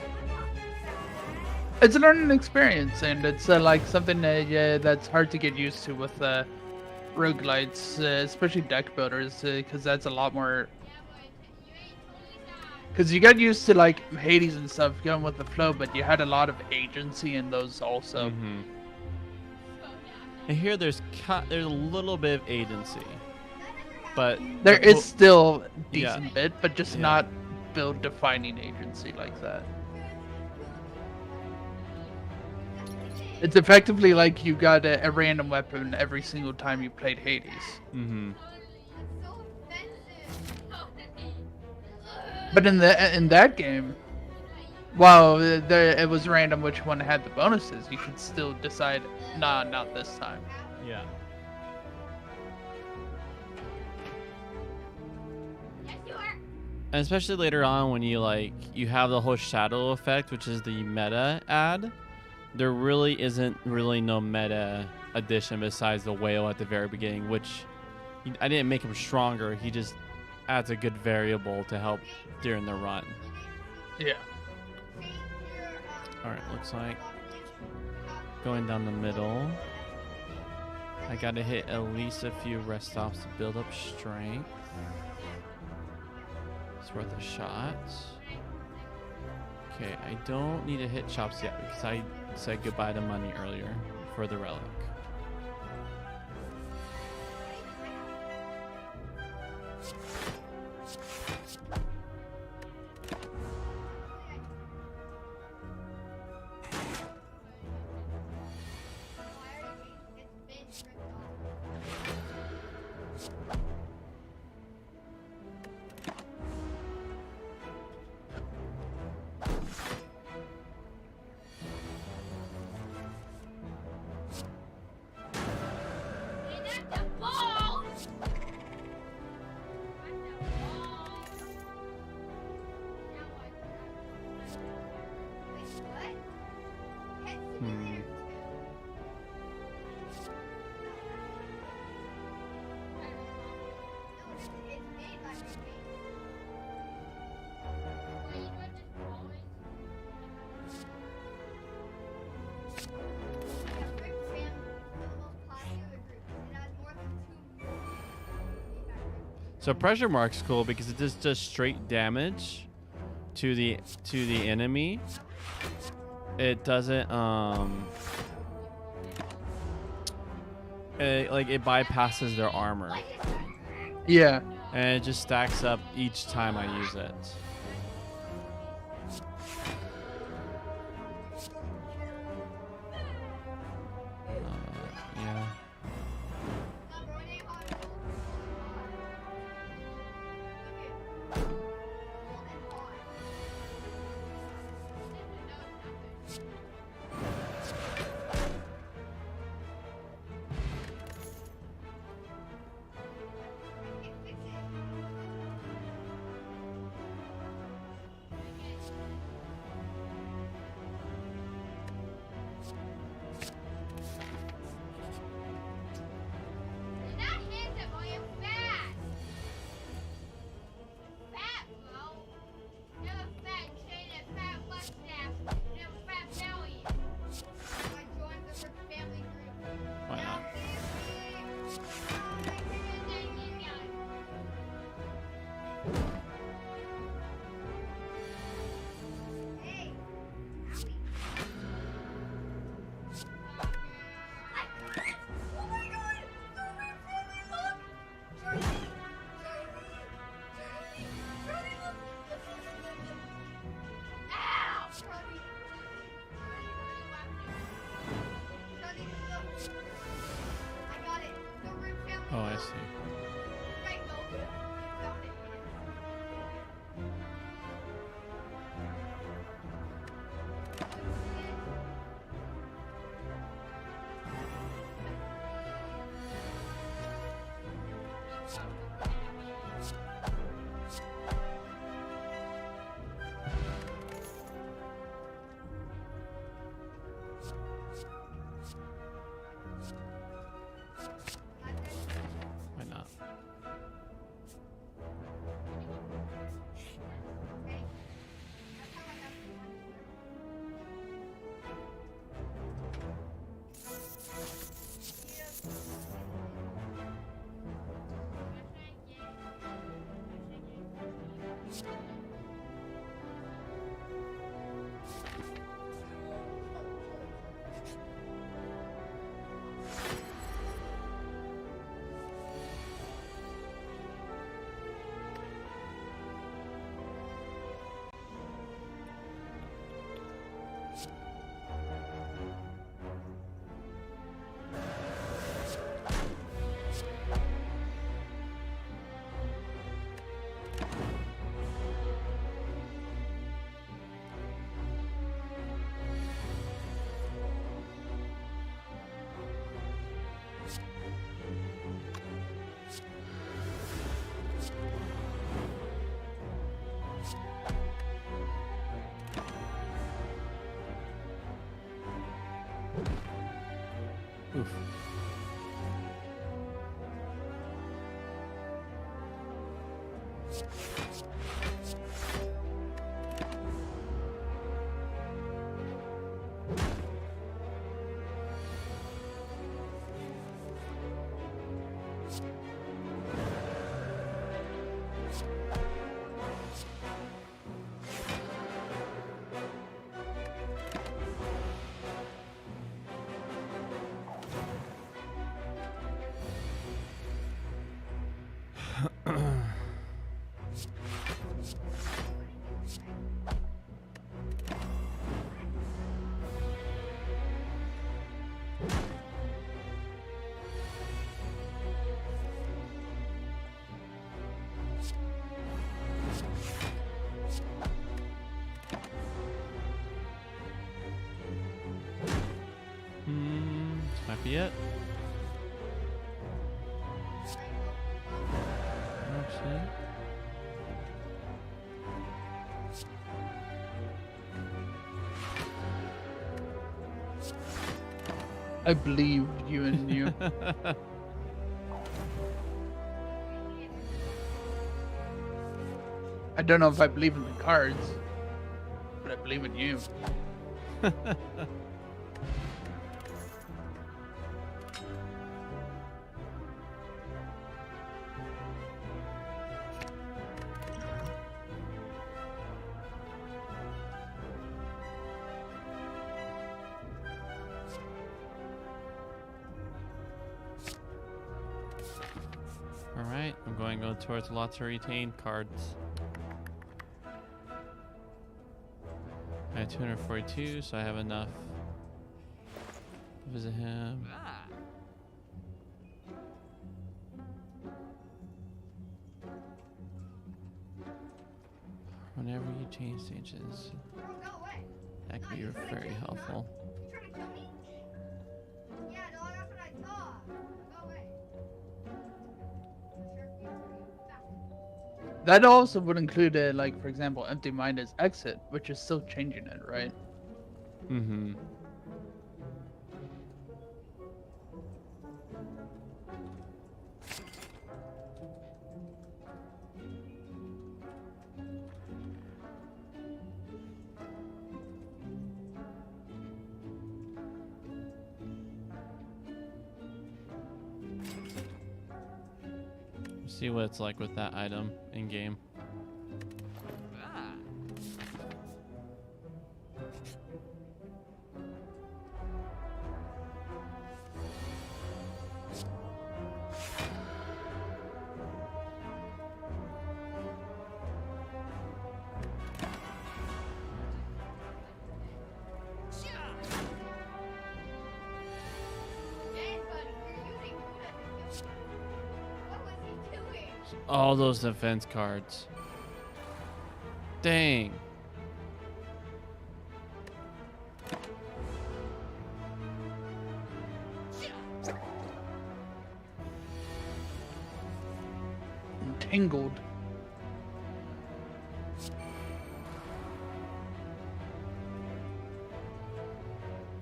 It's a learning experience, and it's like something that's hard to get used to with roguelites, especially deck builders, because that's a lot more. Because you got used to like Hades and stuff going with the flow, but you had a lot of agency in those also. Mhm. And here there's a little bit of agency, but There the- is still Yeah. decent bit, but just Yeah. not build defining agency like that. It's effectively like you got a random weapon every single time you played Hades. Mhm. So offensive. But in that game, while it was random which one had the bonuses, you could still decide, nah, not this time. Yeah. Yes, you are. And especially later on when you have the whole shadow effect, which is the meta ad. There really isn't no meta addition besides the whale at the very beginning, which I didn't make him stronger. He just adds a good variable to help during the run. Yeah. All right, looks like going down the middle. I gotta hit at least a few rest stops to build up strength. It's worth a shot. Okay, I don't need to hit chops yet because I said goodbye to money earlier for the relic. Hmm. So pressure mark's cool because it just does straight damage to the enemy. It doesn't it bypasses their armor, Yeah. and it just stacks up each time I use it. Oh, I see. Right, Goku. You found it, man. Why not? Hey, that's how I have to do it. Oof. This might be it. Actually. I believed you and you. I don't know if I believe in the cards, but I believe in you. All right, I'm going to go towards lots of retained cards. I have 242, so I have enough to visit him. Whenever you change stages, Bro, go away. that could be very helpful. You trying to kill me? Yeah, no, that's what I thought. Go away. That also would include, like, for example, empty mind as exit, which is still changing it, right? Mm-hmm. See what it's like with that item in game. Yes, buddy, you're using good at this. All those defense cards. Dang. Entangled.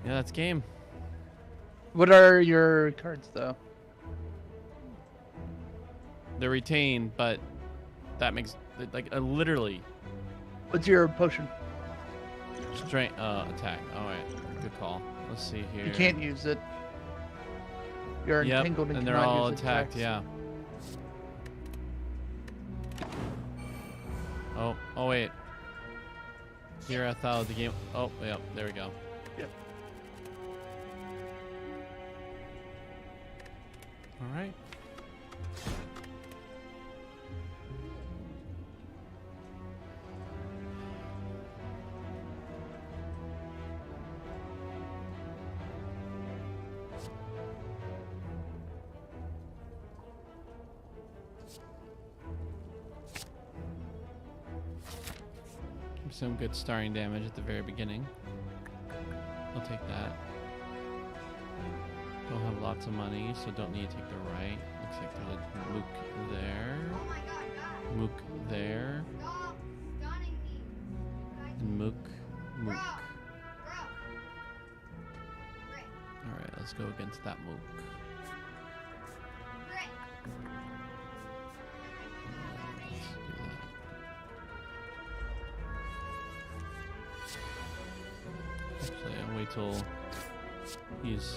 Yeah, that's game. What are your cards though? They're retained, but that makes like literally What's your potion? strength attack. All right, good call. Let's see here. You can't use it. You're Yep, entangled and and they're cannot all use attacked. attacks. Yeah. Oh wait. Here I thought the game. Oh, yep. There we go. Yep. All right. Some good starring damage at the very beginning. I'll take that. Don't have lots of money, so don't need to take the right. Looks like there's a Mook there. Oh my god, guys. Mook there. Stop stunning me. Guys, And Mook. bro. Mook. Bro. Brick. Alright, let's go against that Mook. Brick. Let's do that. Actually, I'll wait till he's.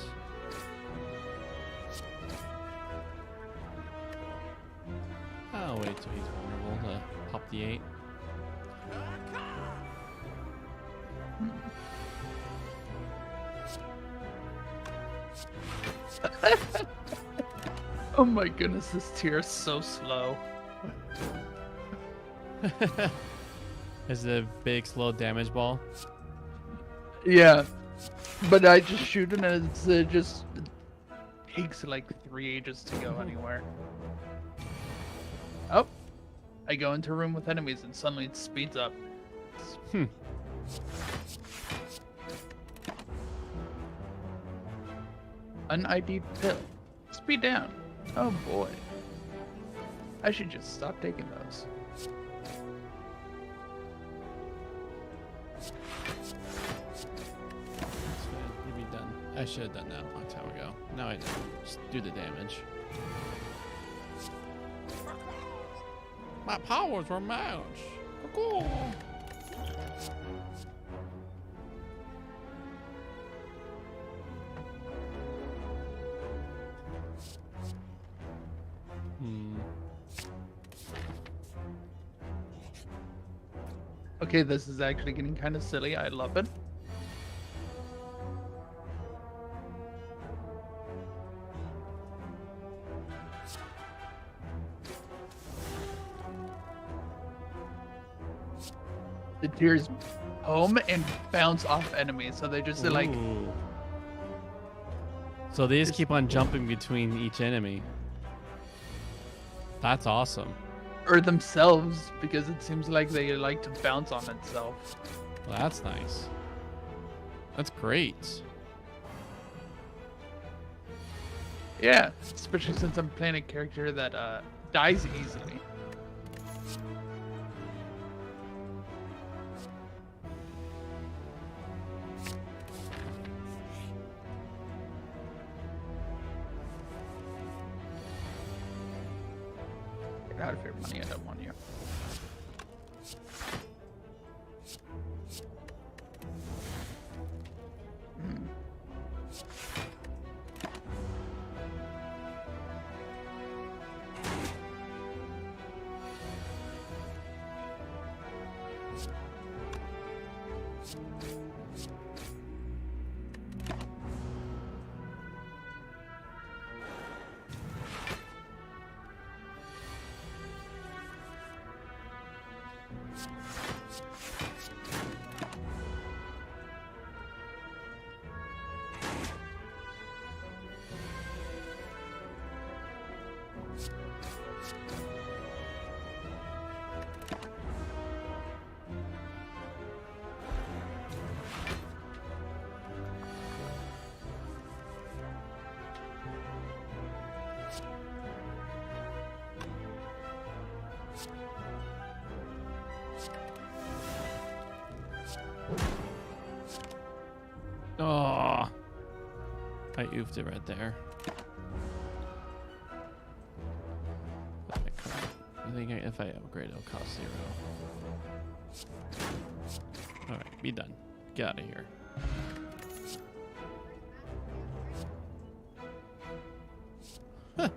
I'll wait till he's vulnerable to pop the 8. Oh my goodness, this tier is so slow. Is a big slow damage ball? Yeah, but I just shoot it and it's just takes like 3 ages to go anywhere. Oh, I go into a room with enemies and suddenly it speeds up. Hmm. An-ID'd pill. Speed down. Oh boy. I should just stop taking those. That's good. You'd be done. I should have done that a long time ago. No, I didn't. Just do the damage. My powers were matched. Cool. Hmm. Okay, this is actually getting kind of silly. I love it. The tears home and bounce off enemies, so they just like Ooh. So they just It's- keep on jumping between each enemy. That's awesome. or themselves because it seems like they like to bounce on itself. Well, that's nice. That's great. Yeah, especially since I'm playing a character that dies easily. Get out of here, money. I don't want you. Hmm. I oofed it right there. I think if I upgrade, it'll cost 0. Alright, be done. Get out of here. Huh.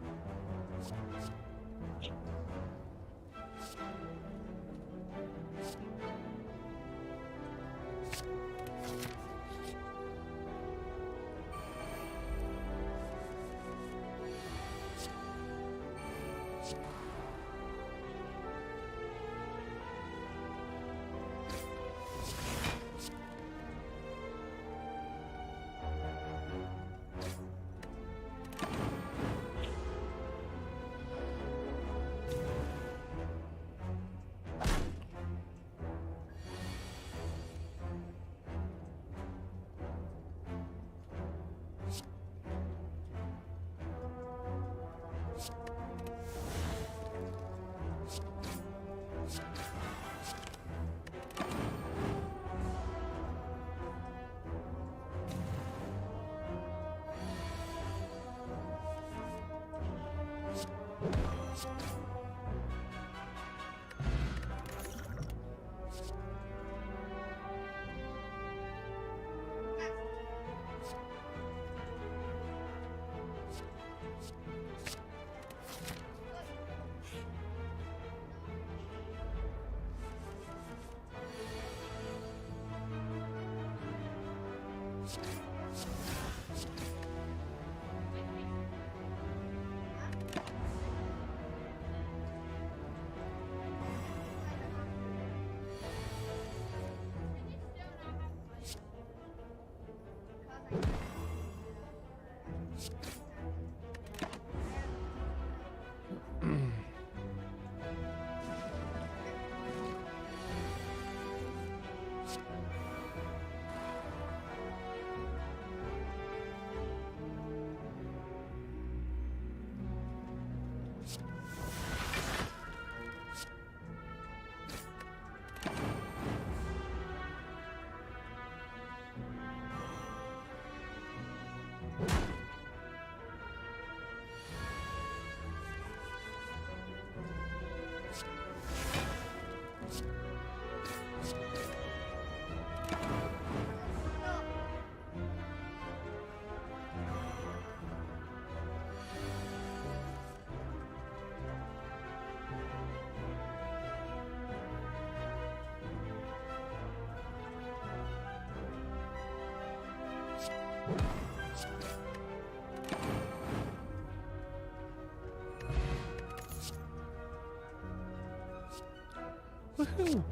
Woohoo!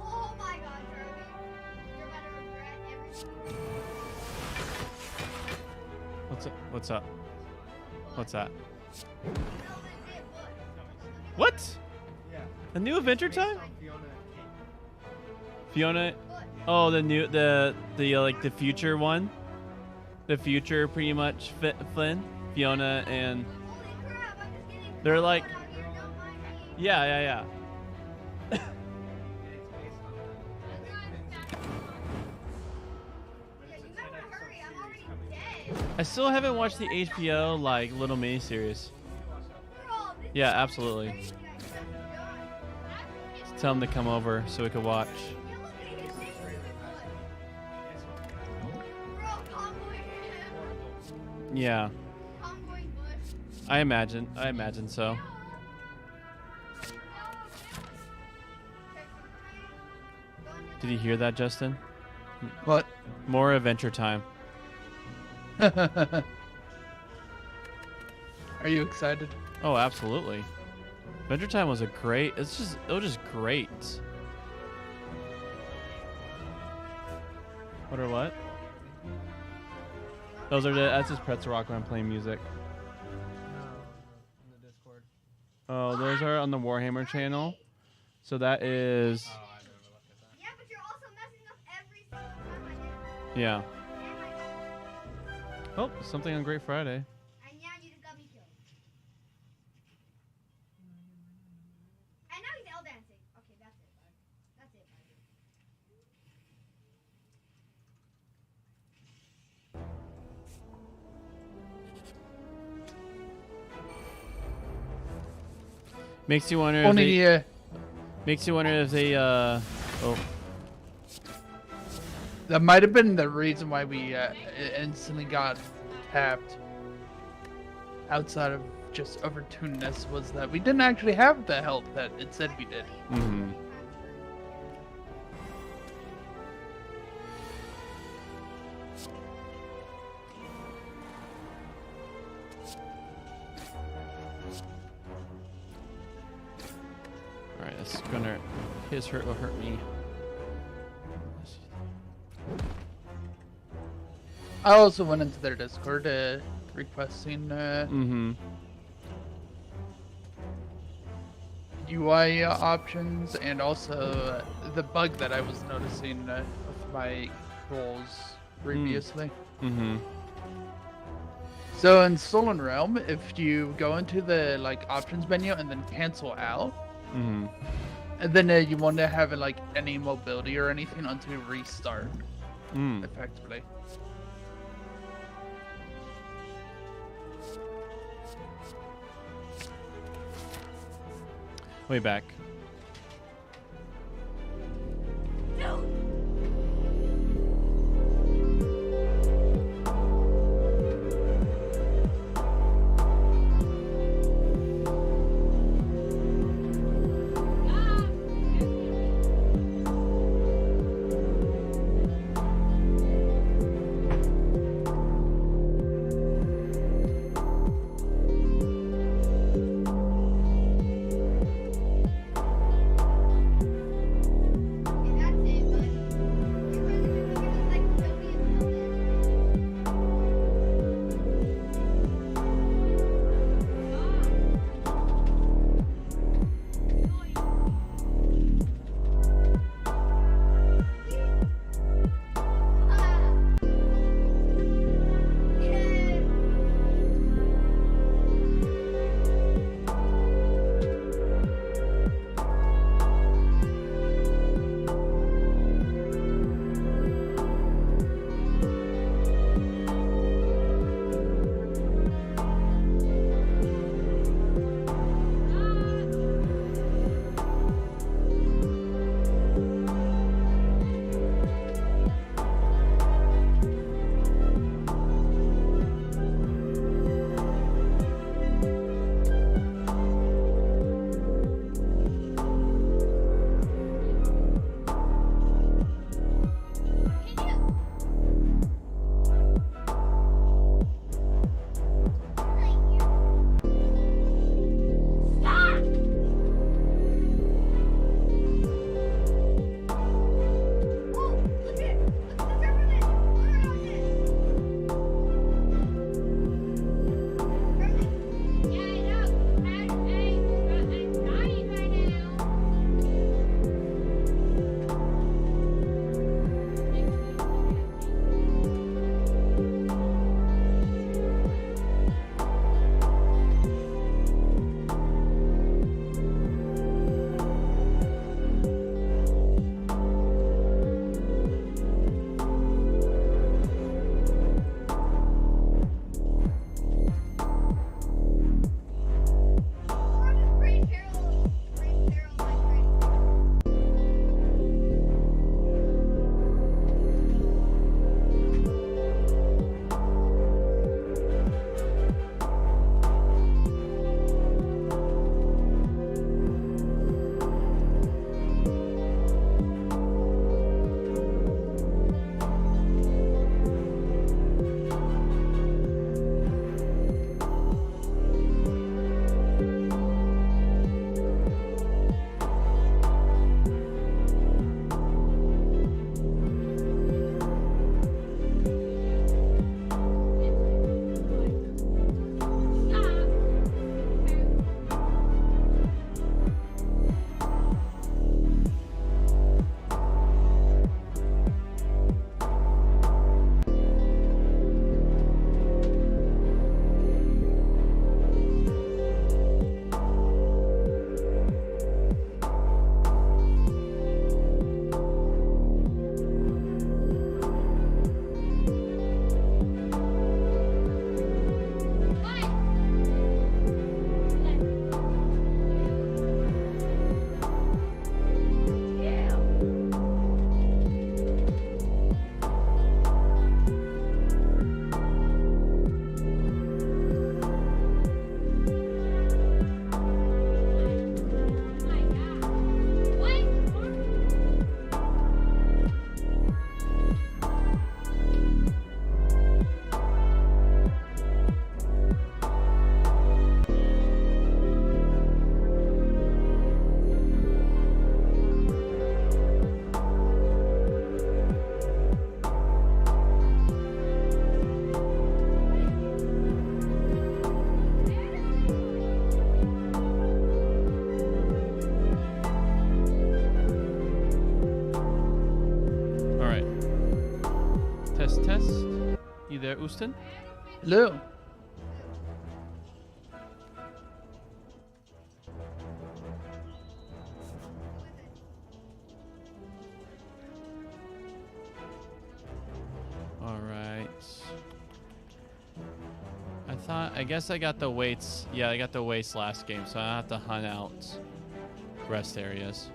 Oh my god, Charlie. You're about to regret everything. What's up? What's that? No, legit, look. What? Yeah. A new Adventure Based Time? on Fiona and Cake. Fiona. Look. Oh, the like the future one. The future, pretty much. Flynn, Fiona, and Holy crap, I'm just getting they're caught like, out here, don't mind me. yeah. It's based on that. I still haven't watched the HBO like little mini series. Yeah, absolutely. Tell them to come over so we could watch. Yeah, I imagine so. Did you hear that, Justin? What? More Adventure Time. Are you excited? Oh, absolutely. Adventure Time was it was just great. What or what? That's just Pretzel Rock when I'm playing music. In the Discord. Oh, those are on the Warhammer channel. So that is, Oh, I never looked at that. Yeah, but you're also messing up every single time I get yeah. and Oh, something on Great Friday. and yeah, you just got me killed. And now he's L dancing. Okay, that's it, bud. That's it, bud. Makes you wonder Only if they oh, that might have been the reason why we instantly got tapped. Outside of just overtunedness, was that we didn't actually have the help that it said we did. mm-hmm. All right, that's gonna. His hurt will hurt me. I also went into their Discord requesting Mm-hmm. UI options and also the bug that I was noticing with my roles previously. Mm-hmm. So in Stolen Realm, if you go into the like options menu and then cancel out, Mm-hmm. and then you want to have like any mobility or anything until you restart Mm. effectively. Way back. there, Uston? Hello. All right. I guess I got the weights. Yeah, I got the weights last game, so I have to hunt out rest areas.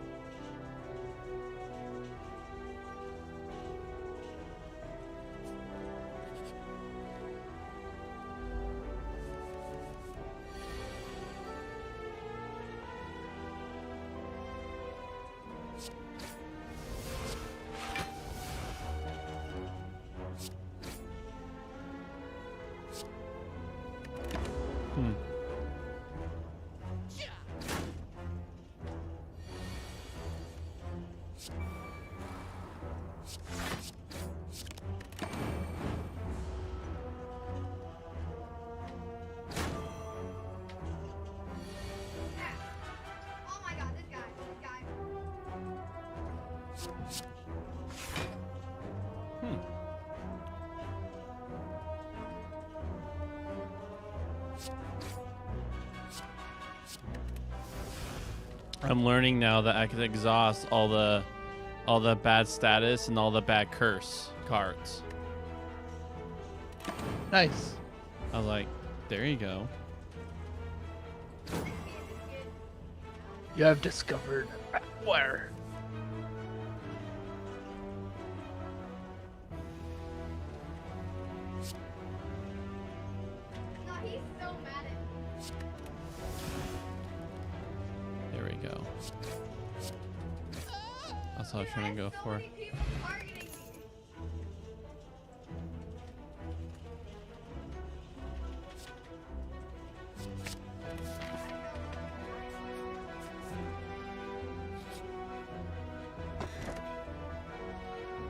Hmm. Oh my god, this guy. Hmm. I'm learning now that I can exhaust all the bad status and all the bad curse cards. Nice. I was like, there you go. You have discovered where. No, he's so mad at me. There we go. That's what I was trying to go So for. many people targeting me.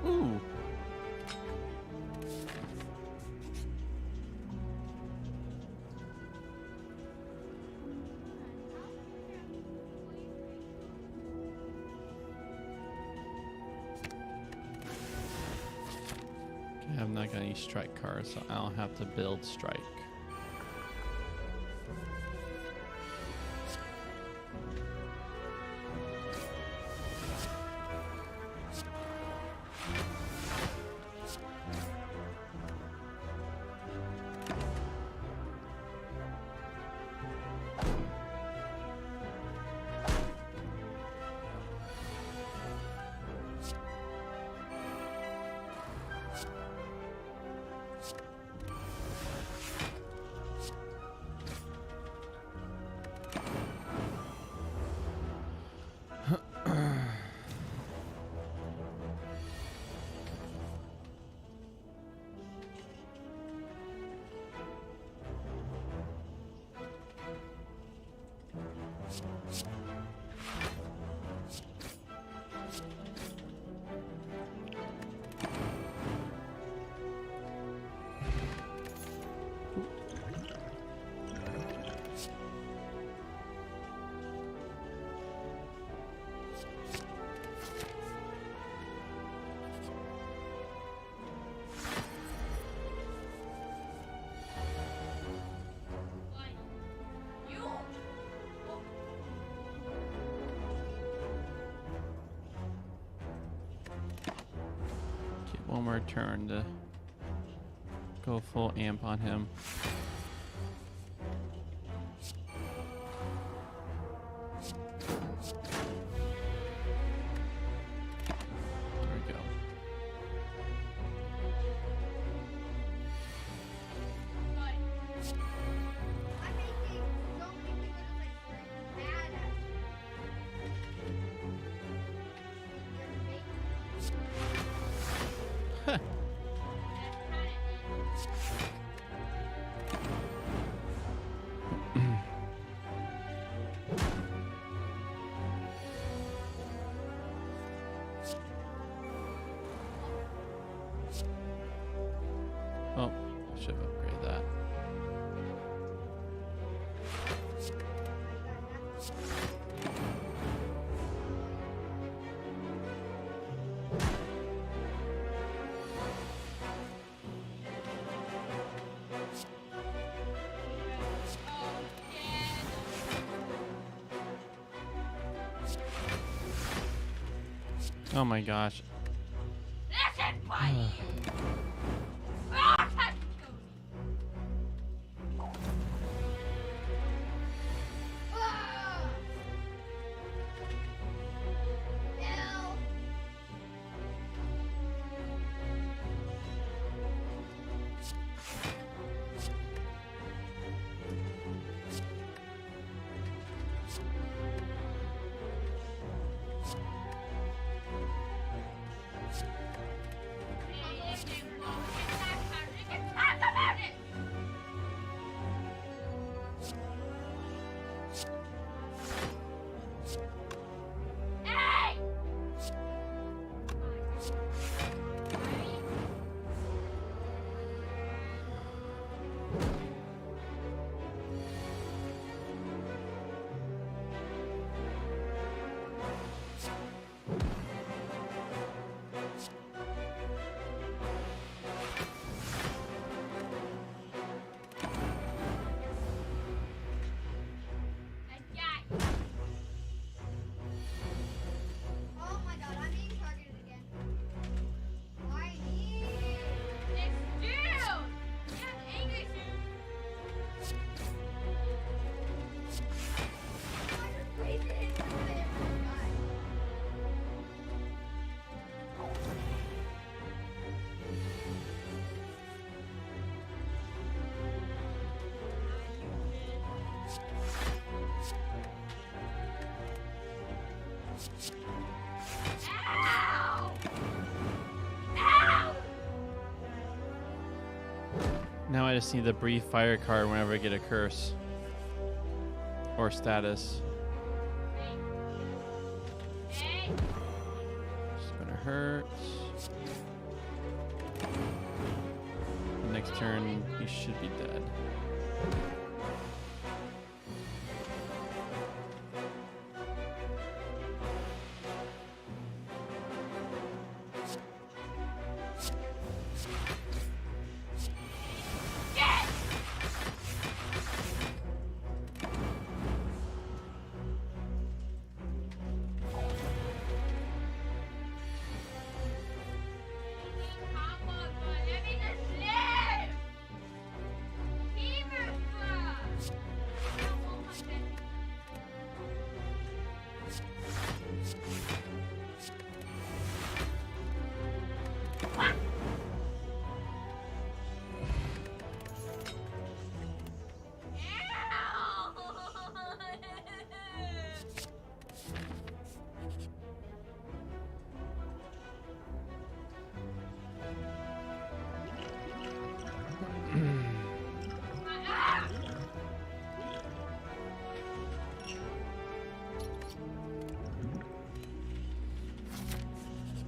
Ooh. Okay, I'm not gonna use strike cards, so I don't have to build strike. Get one more turn to go full amp on him. There we go. I'm making so many people just like mad at me. You're making Oh, I should have upgraded that. Oh my gosh. Listen, buddy. Ah, touch Ah. No. Oh my god, I'm being targeted again. Why me? It's you! Yeah, angry I just wasted it to play every guy. Ow! Ow! Now I just need the brief fire card whenever I get a curse. Or status. Hey! It's gonna hurt. Next turn, he should be dead.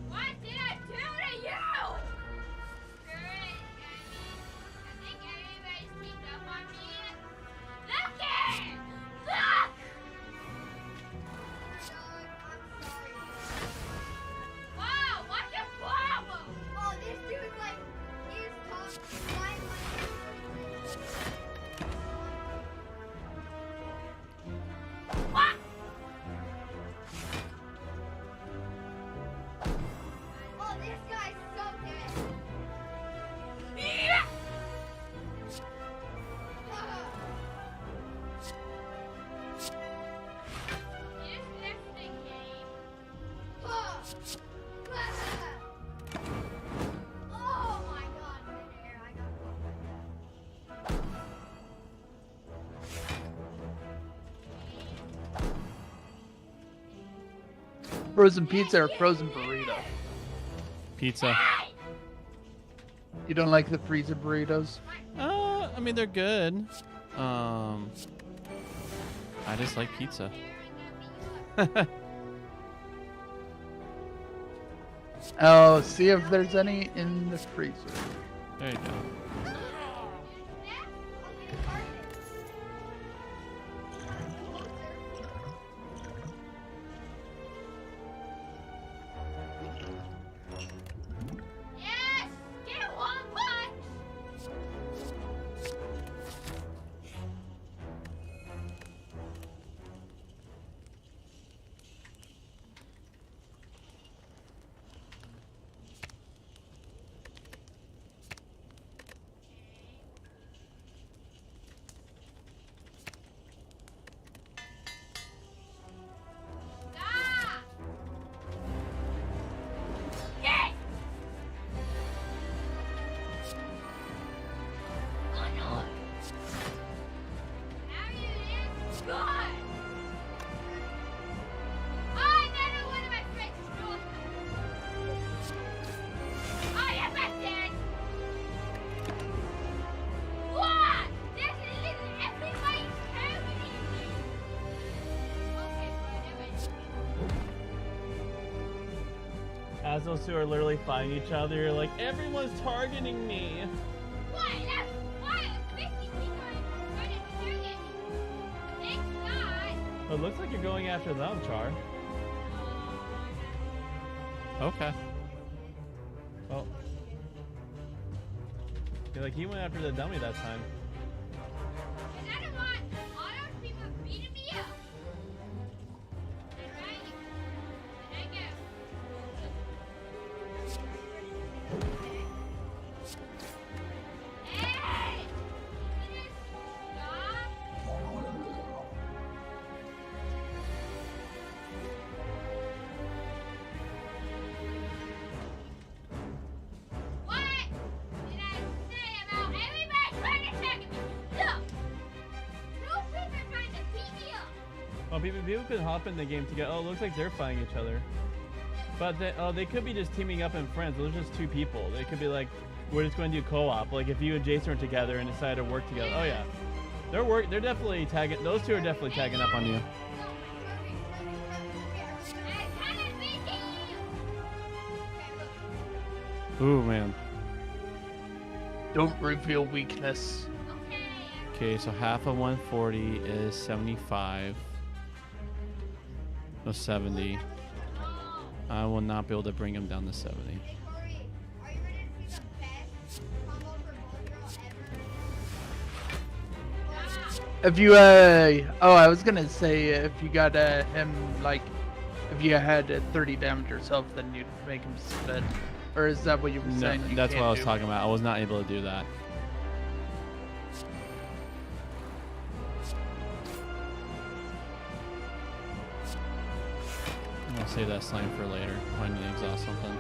What did I do to you? Screw it, I think everybody's teamed up on me. Look it! Look! Wow, what's your problem? Oh, this dude's like, he's flying What? Oh, this guy's so dead. Yeah. Just left the game. Oh my god, midair, I got Frozen pizza or frozen burrito? Pizza. You don't like the freezer burritos? I mean they're good. I just like pizza. Oh, see if there's any in the freezer. There you go. Yes! Get one punch! as those two are literally fighting each other, you're like, everyone's targeting me. What? That's why I'm 50 feet trying to shoot it. But it's not. It looks like you're going after them, Char. Okay. Well. You're like, he went after the dummy that time. And I don't want all those people beating me up. Alright? And I go. Hey! Can you stop? What did I say about everybody trying to attack me? Look! Two people are trying to beat me up. Well, people could hop in the game together. Oh, it looks like they're fighting each other. But they could be just teaming up in friends. Those are just two people. They could be like, we're just going to do co-op. Like if you and Jason are together and decide to work together. Oh yeah, they're definitely tagging. Those two are definitely tagging up on you. Ooh man. Don't reveal weakness. Okay, so half of 140 is 75. No, 70. I will not be able to bring him down to 70. Hey, Corey, are you ready to see the best combo for Bullet Girl ever? If you oh, I was gonna say if you got him like, if you had 30 damage yourself, then you'd make him split. Or is that what you were No, saying? You that's what can't I was do? talking about. I was not able to do that. I'll save that slime for later when I need to exhaust something.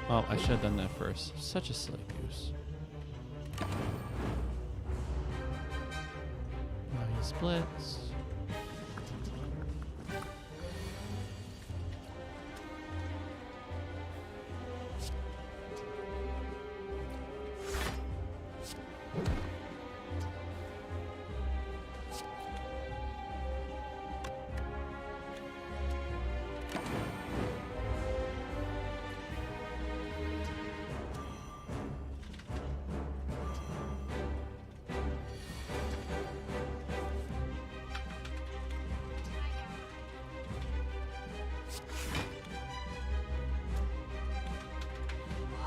Oh, I should have done that first. Such a silly goose. Now he splits.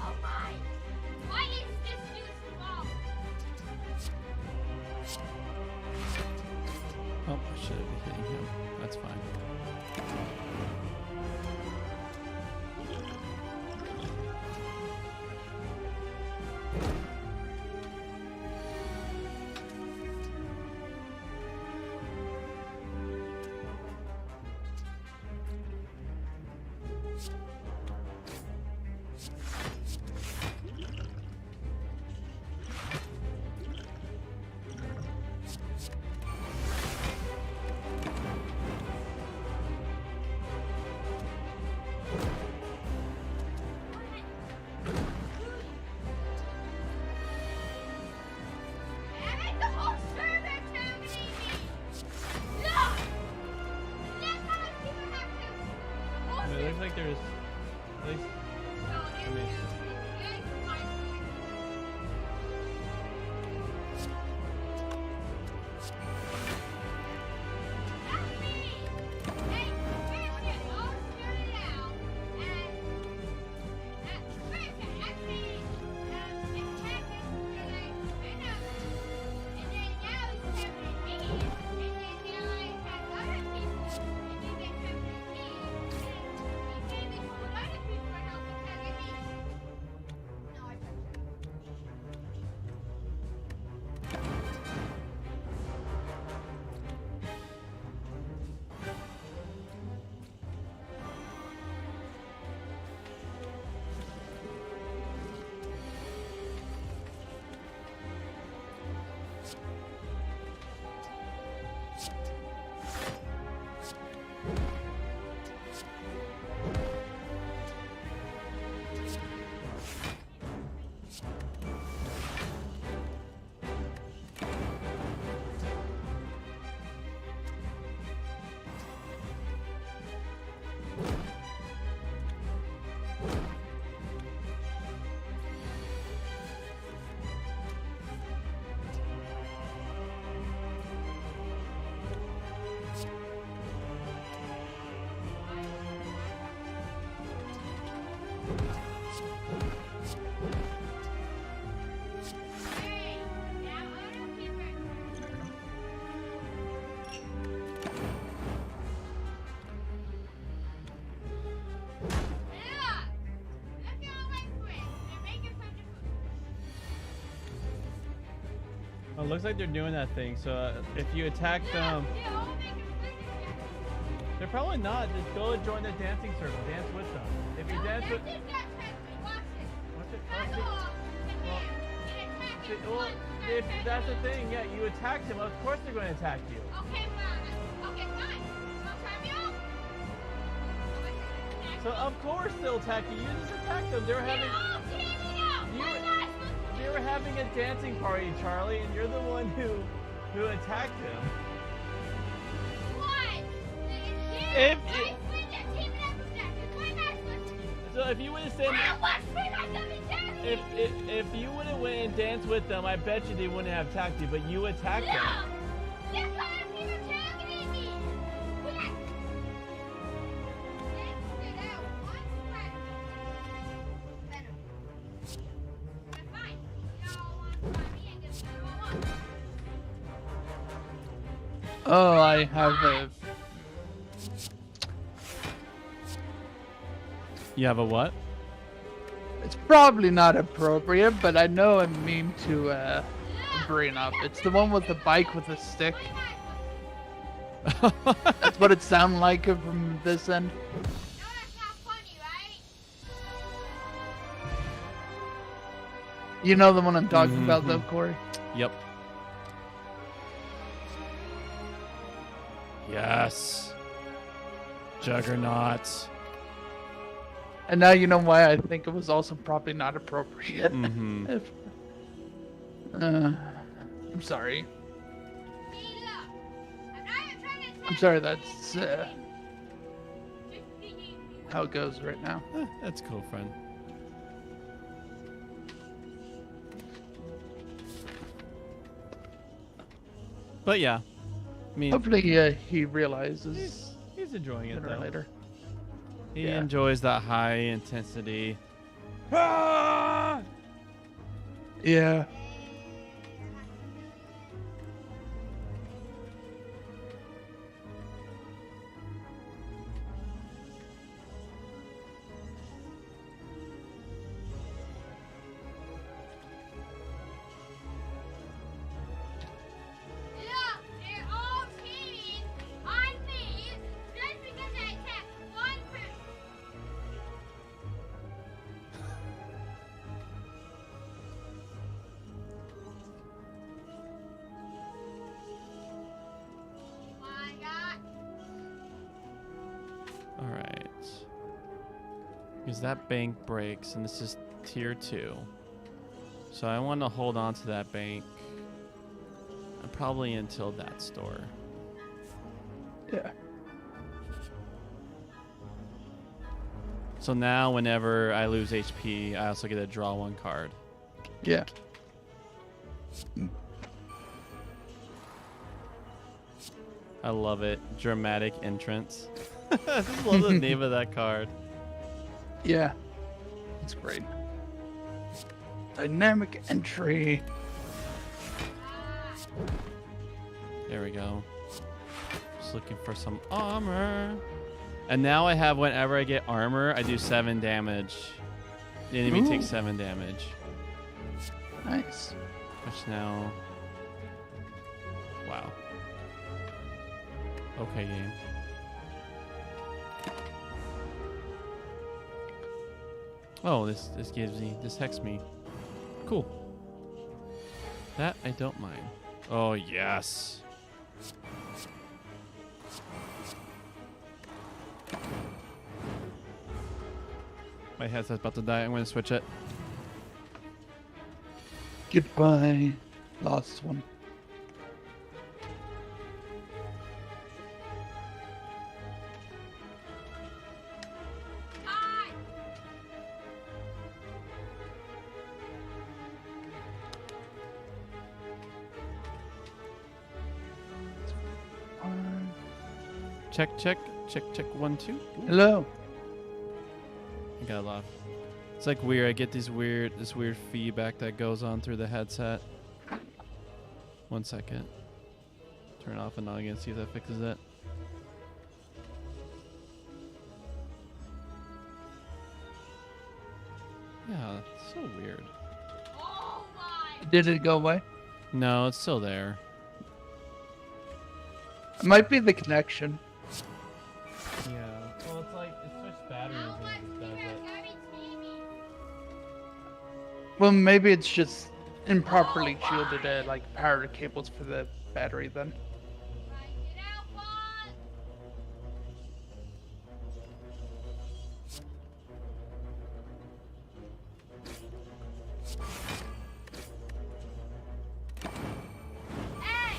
Oh my! Why is this dude's fault? Oh, I should have been hitting him. That's fine. Damn it, the whole server terminated me! Look! That's how much people have to. I mean, it looks like there's at least looks like they're doing that thing. So if you attack them, They're all making fun they're probably not. Just go and join the dancing circle. Dance with them. If you dance with, This guy attacked me. Watch this. what's it? That's What's all. Well, And attack it? him Well, one if time. that's the thing, yeah, you attack them. Of course they're going to attack you. Okay, fine. Okay, fine. Don't turn me off. So of course they'll attack you. You just attack them. They were They're having, all teaming up. You- What am I supposed to they do? were having a dancing party, Charlie, and you're the one who attacked them. What? If My friends are teaming up with that. What am I supposed to do? So if you would have said, What friend are gonna be attacking me? if you would have went and danced with them, I bet you they wouldn't have attacked you. But you attacked them. No! They're constantly attacking me! What? Let's do that one friend. Better. But fine. Y'all want to me and just better one. Oh, I have a. You have a what? It's probably not appropriate, but I know a meme to bring up. It's the one with the bike with the stick. What am I supposed to do? That's what it sounded like from this end. No, that's not funny, right? You know the one I'm talking about, though, Mhm. Corey. Yep. Yes. Juggernaut. And now you know why I think it was also probably not appropriate. Mm-hmm. If- I'm sorry. See, look. I'm not even trying to attack I'm sorry. you. That's how it goes right now. That's cool, friend. But yeah, I mean, Hopefully, he realizes he's enjoying it sooner or though. later. He Yeah. enjoys that high intensity. Ah! Yeah. Look, they're all teaming on me just because I attacked one person. My God. All right. Because that bank breaks, and this is tier 2. So I want to hold on to that bank. Probably until that store. Yeah. So now whenever I lose HP, I also get to draw one card. Yeah. I love it. Dramatic entrance. I just love the name of that card. Yeah. It's great. Dynamic entry. There we go. Just looking for some armor. And now I have, whenever I get armor, I do 7 damage. The enemy takes Ooh. 7 damage. Nice. Which now... Wow. Okay, game. Oh, this gives me... This hex me. Cool. That I don't mind. Oh, yes. My headset's about to die. I'm going to switch it. Goodbye. Last one. Hi. Check, check, check, check. 1, 2. Ooh, Hello. I got a lot. It's like weird. I get this weird feedback that goes on through the headset. 1 second. Turn it off and on again. See if that fixes it. Yeah, it's so weird. Oh my. Did it go away? No, it's still there. It might be the connection. Yeah. Well, it's like it's switched batteries How much and bigger does it. Gabby TV? Well, maybe it's just improperly shielded like power cables for the battery then. Right, get out, boss! Hey!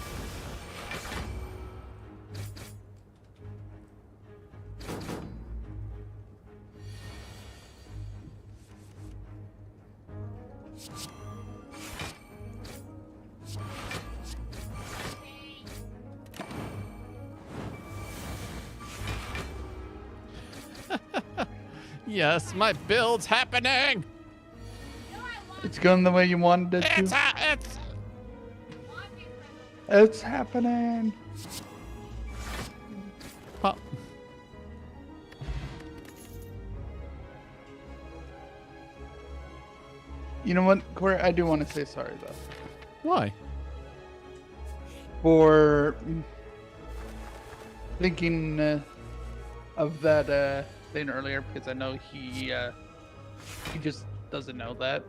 Yes, my build's happening. It's going the way you wanted it It's to. it's. It's happening. Oh, You know what, Corey? I do want to say sorry though why? for thinking of that thing earlier because I know he just doesn't know that.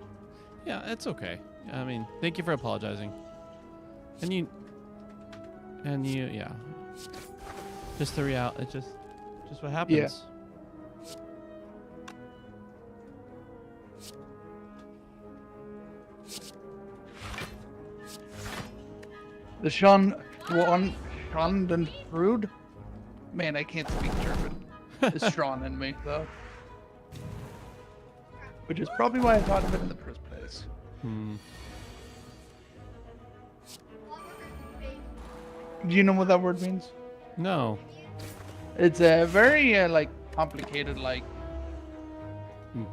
Yeah, it's okay. I mean, thank you for apologizing. And you, yeah. Just the reality. It's just what happens. The Schadenfreude? Man, I can't speak German. It's strong in me, though. Which is probably why I thought of it in the first place. Hmm. Do you know what that word means? No. It's a very, like, complicated, like, Hmm.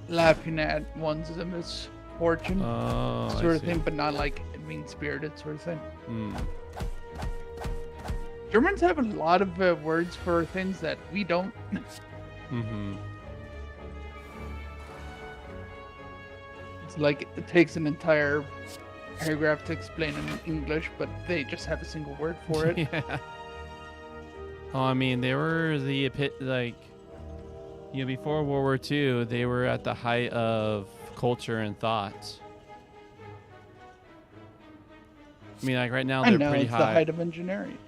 laughing at one's misfortune Oh, I sort of see. thing, but not like mean-spirited sort of thing. Hmm. Germans have a lot of words for things that we don't. Mm-hmm. It's like it takes an entire paragraph to explain in English, but they just have a single word for it. Yeah. Oh, I mean, they were like, before World War II, they were at the height of culture and thought. I mean, like right now I they're know, pretty it's the high. height of engineering.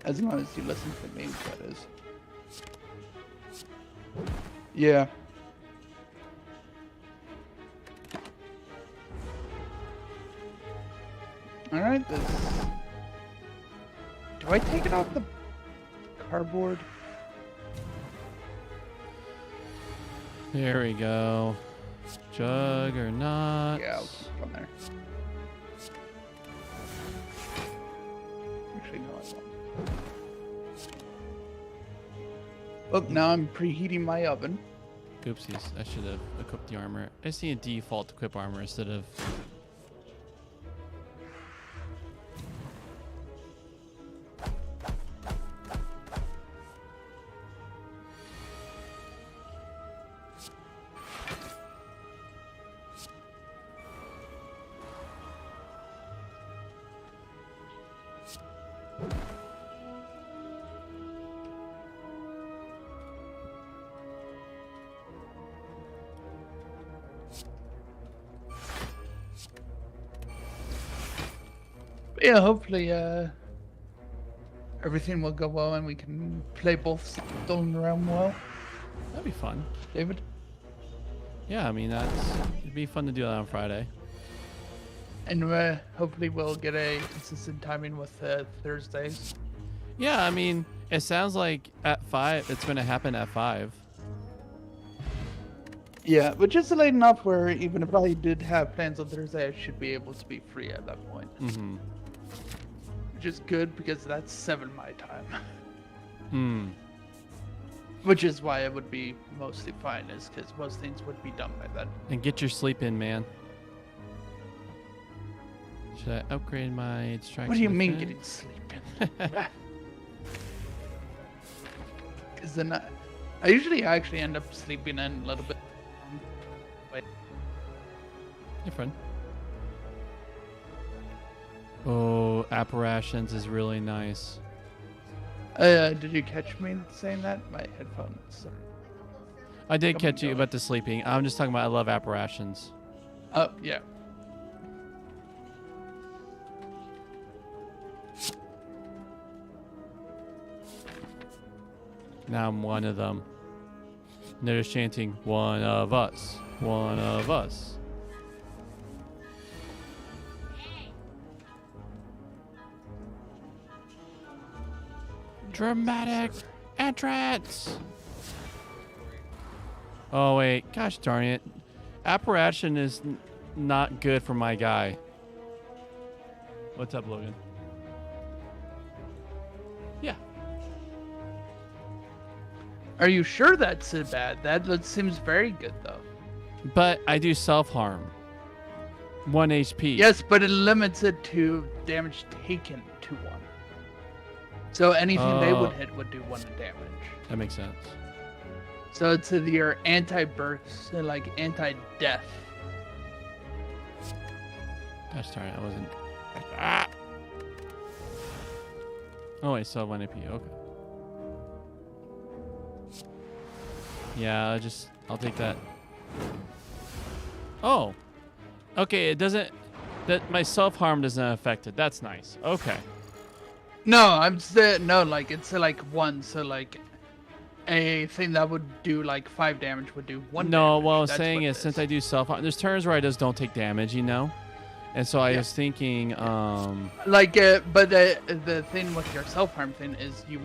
As long as you listen to me, that is. Yeah. Alright, this... Do I take it off the cardboard? There we go. Juggernaut. Yeah, I'll keep it on there. Actually, no, I won't. Oh, now I'm preheating my oven. Oopsies. I should have equipped the armor. I see a default equip armor instead of. But yeah, hopefully, everything will go well and we can play both Stolen Realm well. That'd be fun. David? Yeah, I mean it'd be fun to do that on Friday. And hopefully we'll get a consistent timing with Thursdays. Yeah, I mean it sounds like at 5 it's gonna happen at 5. Yeah, but just late enough where even if I did have plans on Thursday, I should be able to be free at that point. Mm-hmm. Which is good because that's 7 my time. Hmm. Which is why it would be mostly fine, is because most things would be done by then. And get your sleep in, man. Should I upgrade my distraction? What do you mean defense? getting sleep in? Because then I usually actually end up sleeping in a little bit. Wait, You're fine. Oh, apparitions is really nice. Did you catch me saying that? My headphones. I did Come catch you on. about the sleeping. I'm just talking about I love apparitions. Oh, yeah. Now I'm one of them. And they're just chanting, one of us. One of us. Dramatic entrance. Oh, wait. Gosh darn it. Apparition is not good for my guy. What's up, Logan? Yeah. Are you sure that's so bad? That seems very good, though. But I do self-harm. 1 HP. Yes, but it limits it to damage taken to 1. So anything they would Oh. hit would do 1 damage. That makes sense. So it's your anti-burst, like anti-death. Gosh darn it, I wasn't. Ah! Oh, wait, so 1 AP. Okay. Yeah, I'll take that. Oh. Okay, it doesn't. That my self harm doesn't affect it. That's nice. Okay. No, I'm saying no. Like it's like 1. So like a thing that would do like 5 damage would do 1. No, damage. what I was That's saying what is it since I do self harm, there's turns where I just don't take damage, you know? And so I Yeah. was thinking, like but the thing with your self harm thing is you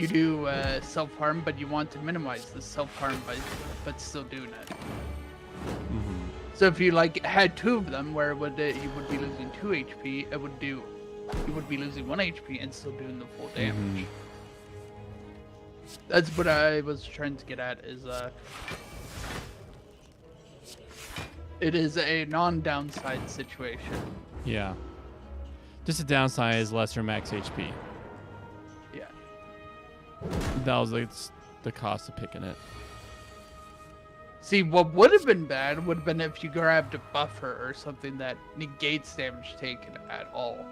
do self harm, but you want to minimize the self harm but still doing it. mhm. So if you like had 2 of them, where you would be losing 2 HP, you would be losing 1 HP and still doing the full damage. Mhm. That's what I was trying to get at. Is it is a non-downside situation. Yeah. Just the downside is lesser max HP. Yeah. That was like the cost of picking it. See, what would have been bad would have been if you grabbed a buffer or something that negates damage taken at all.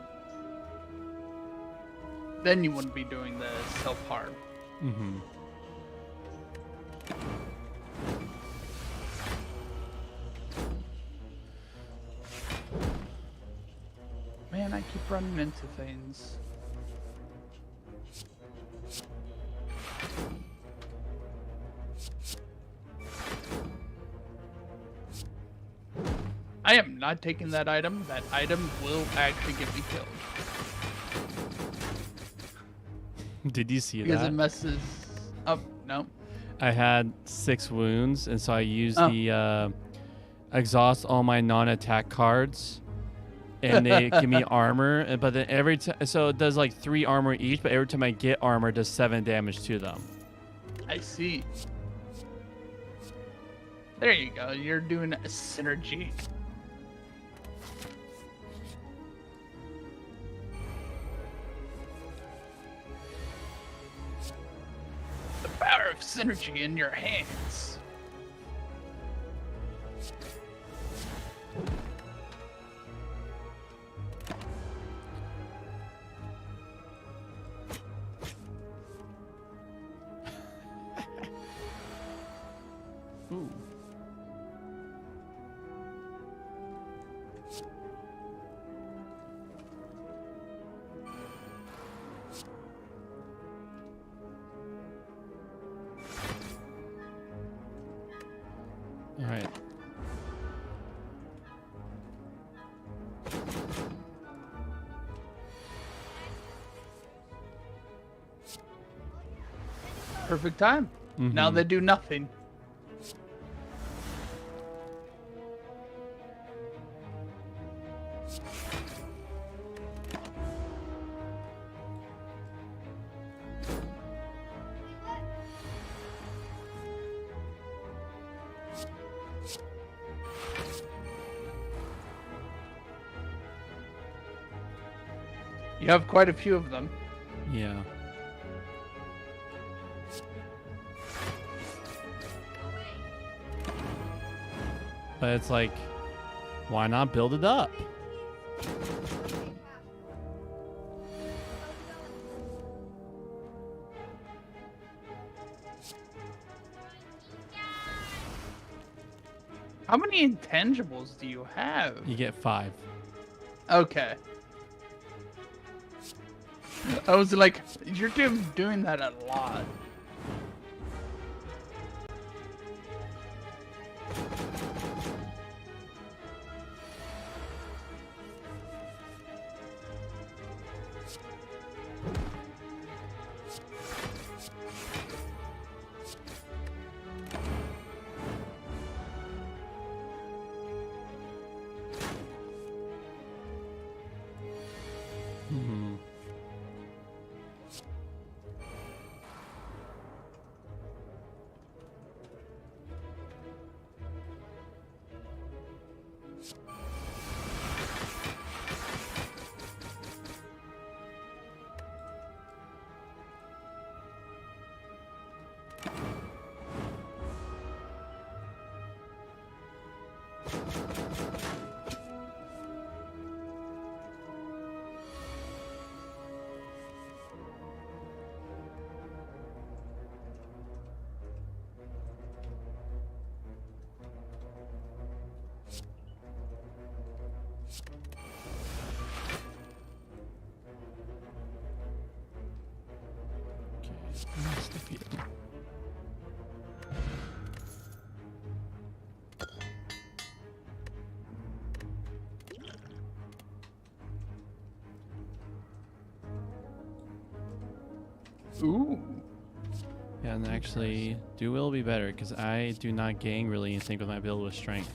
Then you wouldn't be doing the self-harm. Mm-hmm. Man, I keep running into things. I am not taking that item. That item will actually get me killed. Did you see Because that? it messes up. No. I had 6 wounds, and so I used Oh. the exhaust all my non-attack cards, and they give me armor. But then every time, so it does like 3 armor each. But every time I get armor, it does 7 damage to them. I see. There you go. You're doing a synergy. The power of synergy in your hands. Ooh. All right. Perfect time. Now Mhm. they do nothing. You have quite a few of them. Yeah. But it's like, why not build it up? How many intangibles do you have? You get 5. Okay. I was like, you're doing that a lot. Hmm. Let's defeat him. Ooh. Yeah, and actually, do will be better because I do not gain really in sync with my build with strength.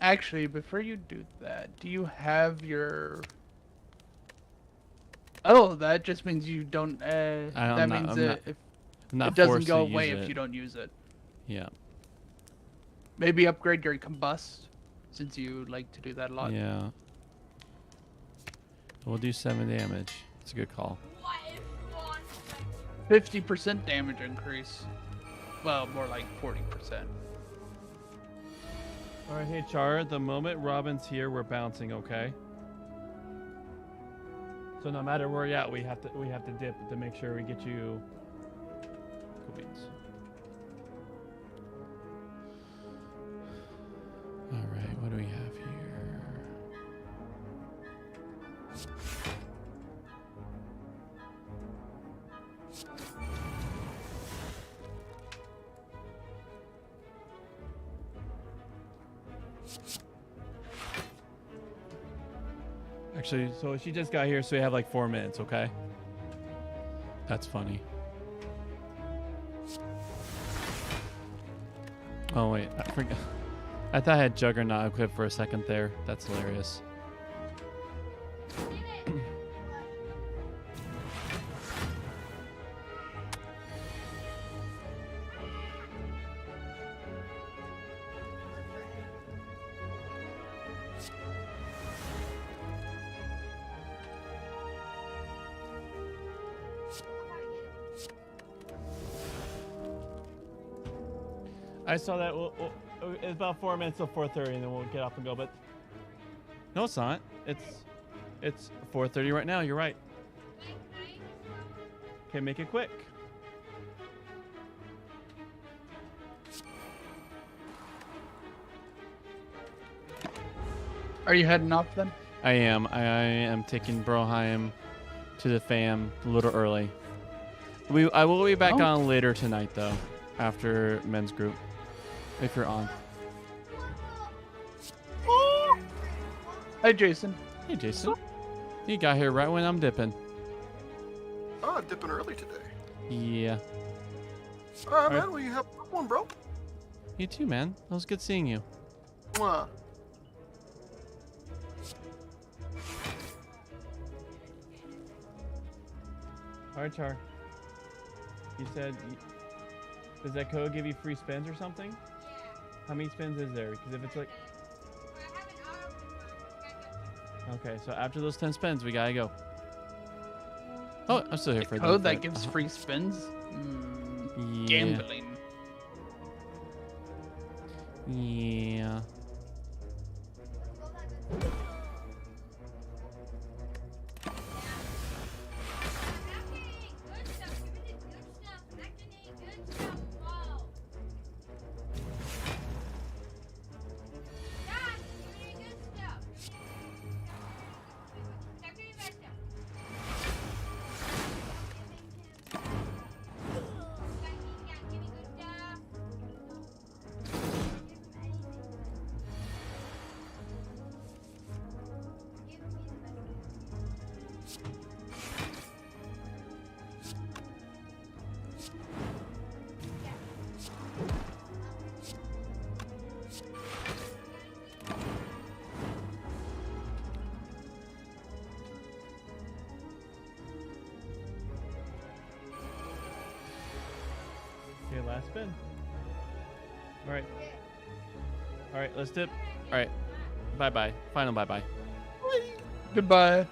Actually, before you do that, do you have your... Oh, that just means you don't, that I'm means not- if I'm not it doesn't forced go to away use if it. you don't use it. Yeah. Maybe upgrade your combust, since you like to do that a lot. Yeah. We'll do 7 damage. It's a good call. 50% damage increase. Well, more like 40%. All right, hey Char. The moment Robin's here, we're bouncing. Okay. So no matter where you're at, we have to dip to make sure we get you. Cool beans. All right, what do we have here? Actually, so she just got here, so we have like 4 minutes, okay? That's funny. Oh wait, I forgot. I thought I had Juggernaut equipped for a second there. That's hilarious. I saw that. It's about 4 minutes till 4:30, and then we'll get off and go. But no, it's not. It's 4:30 right now. You're right. Okay, make it quick. Are you heading off then? I am. I am taking Broheim to the fam a little early. I will be back Oh. on later tonight though, after men's group, if you're on. Hi, Jason. Hey, Jason. You got here right when I'm dipping. Oh, dipping early today. Yeah. All right, Alright. man. Well, you have a good one, bro. You too, man. It was good seeing you. Mwah. All right, Char. You said, does that code give you free spins or something? How many spins is there? Because if it's like, okay, so after those 10 spins, we gotta go. Oh, I'm still here for Code the that gives free spins? Yeah. Gambling. Yeah. Last spin. All right. All right, let's dip. All right. Bye-bye. Final bye-bye. Goodbye.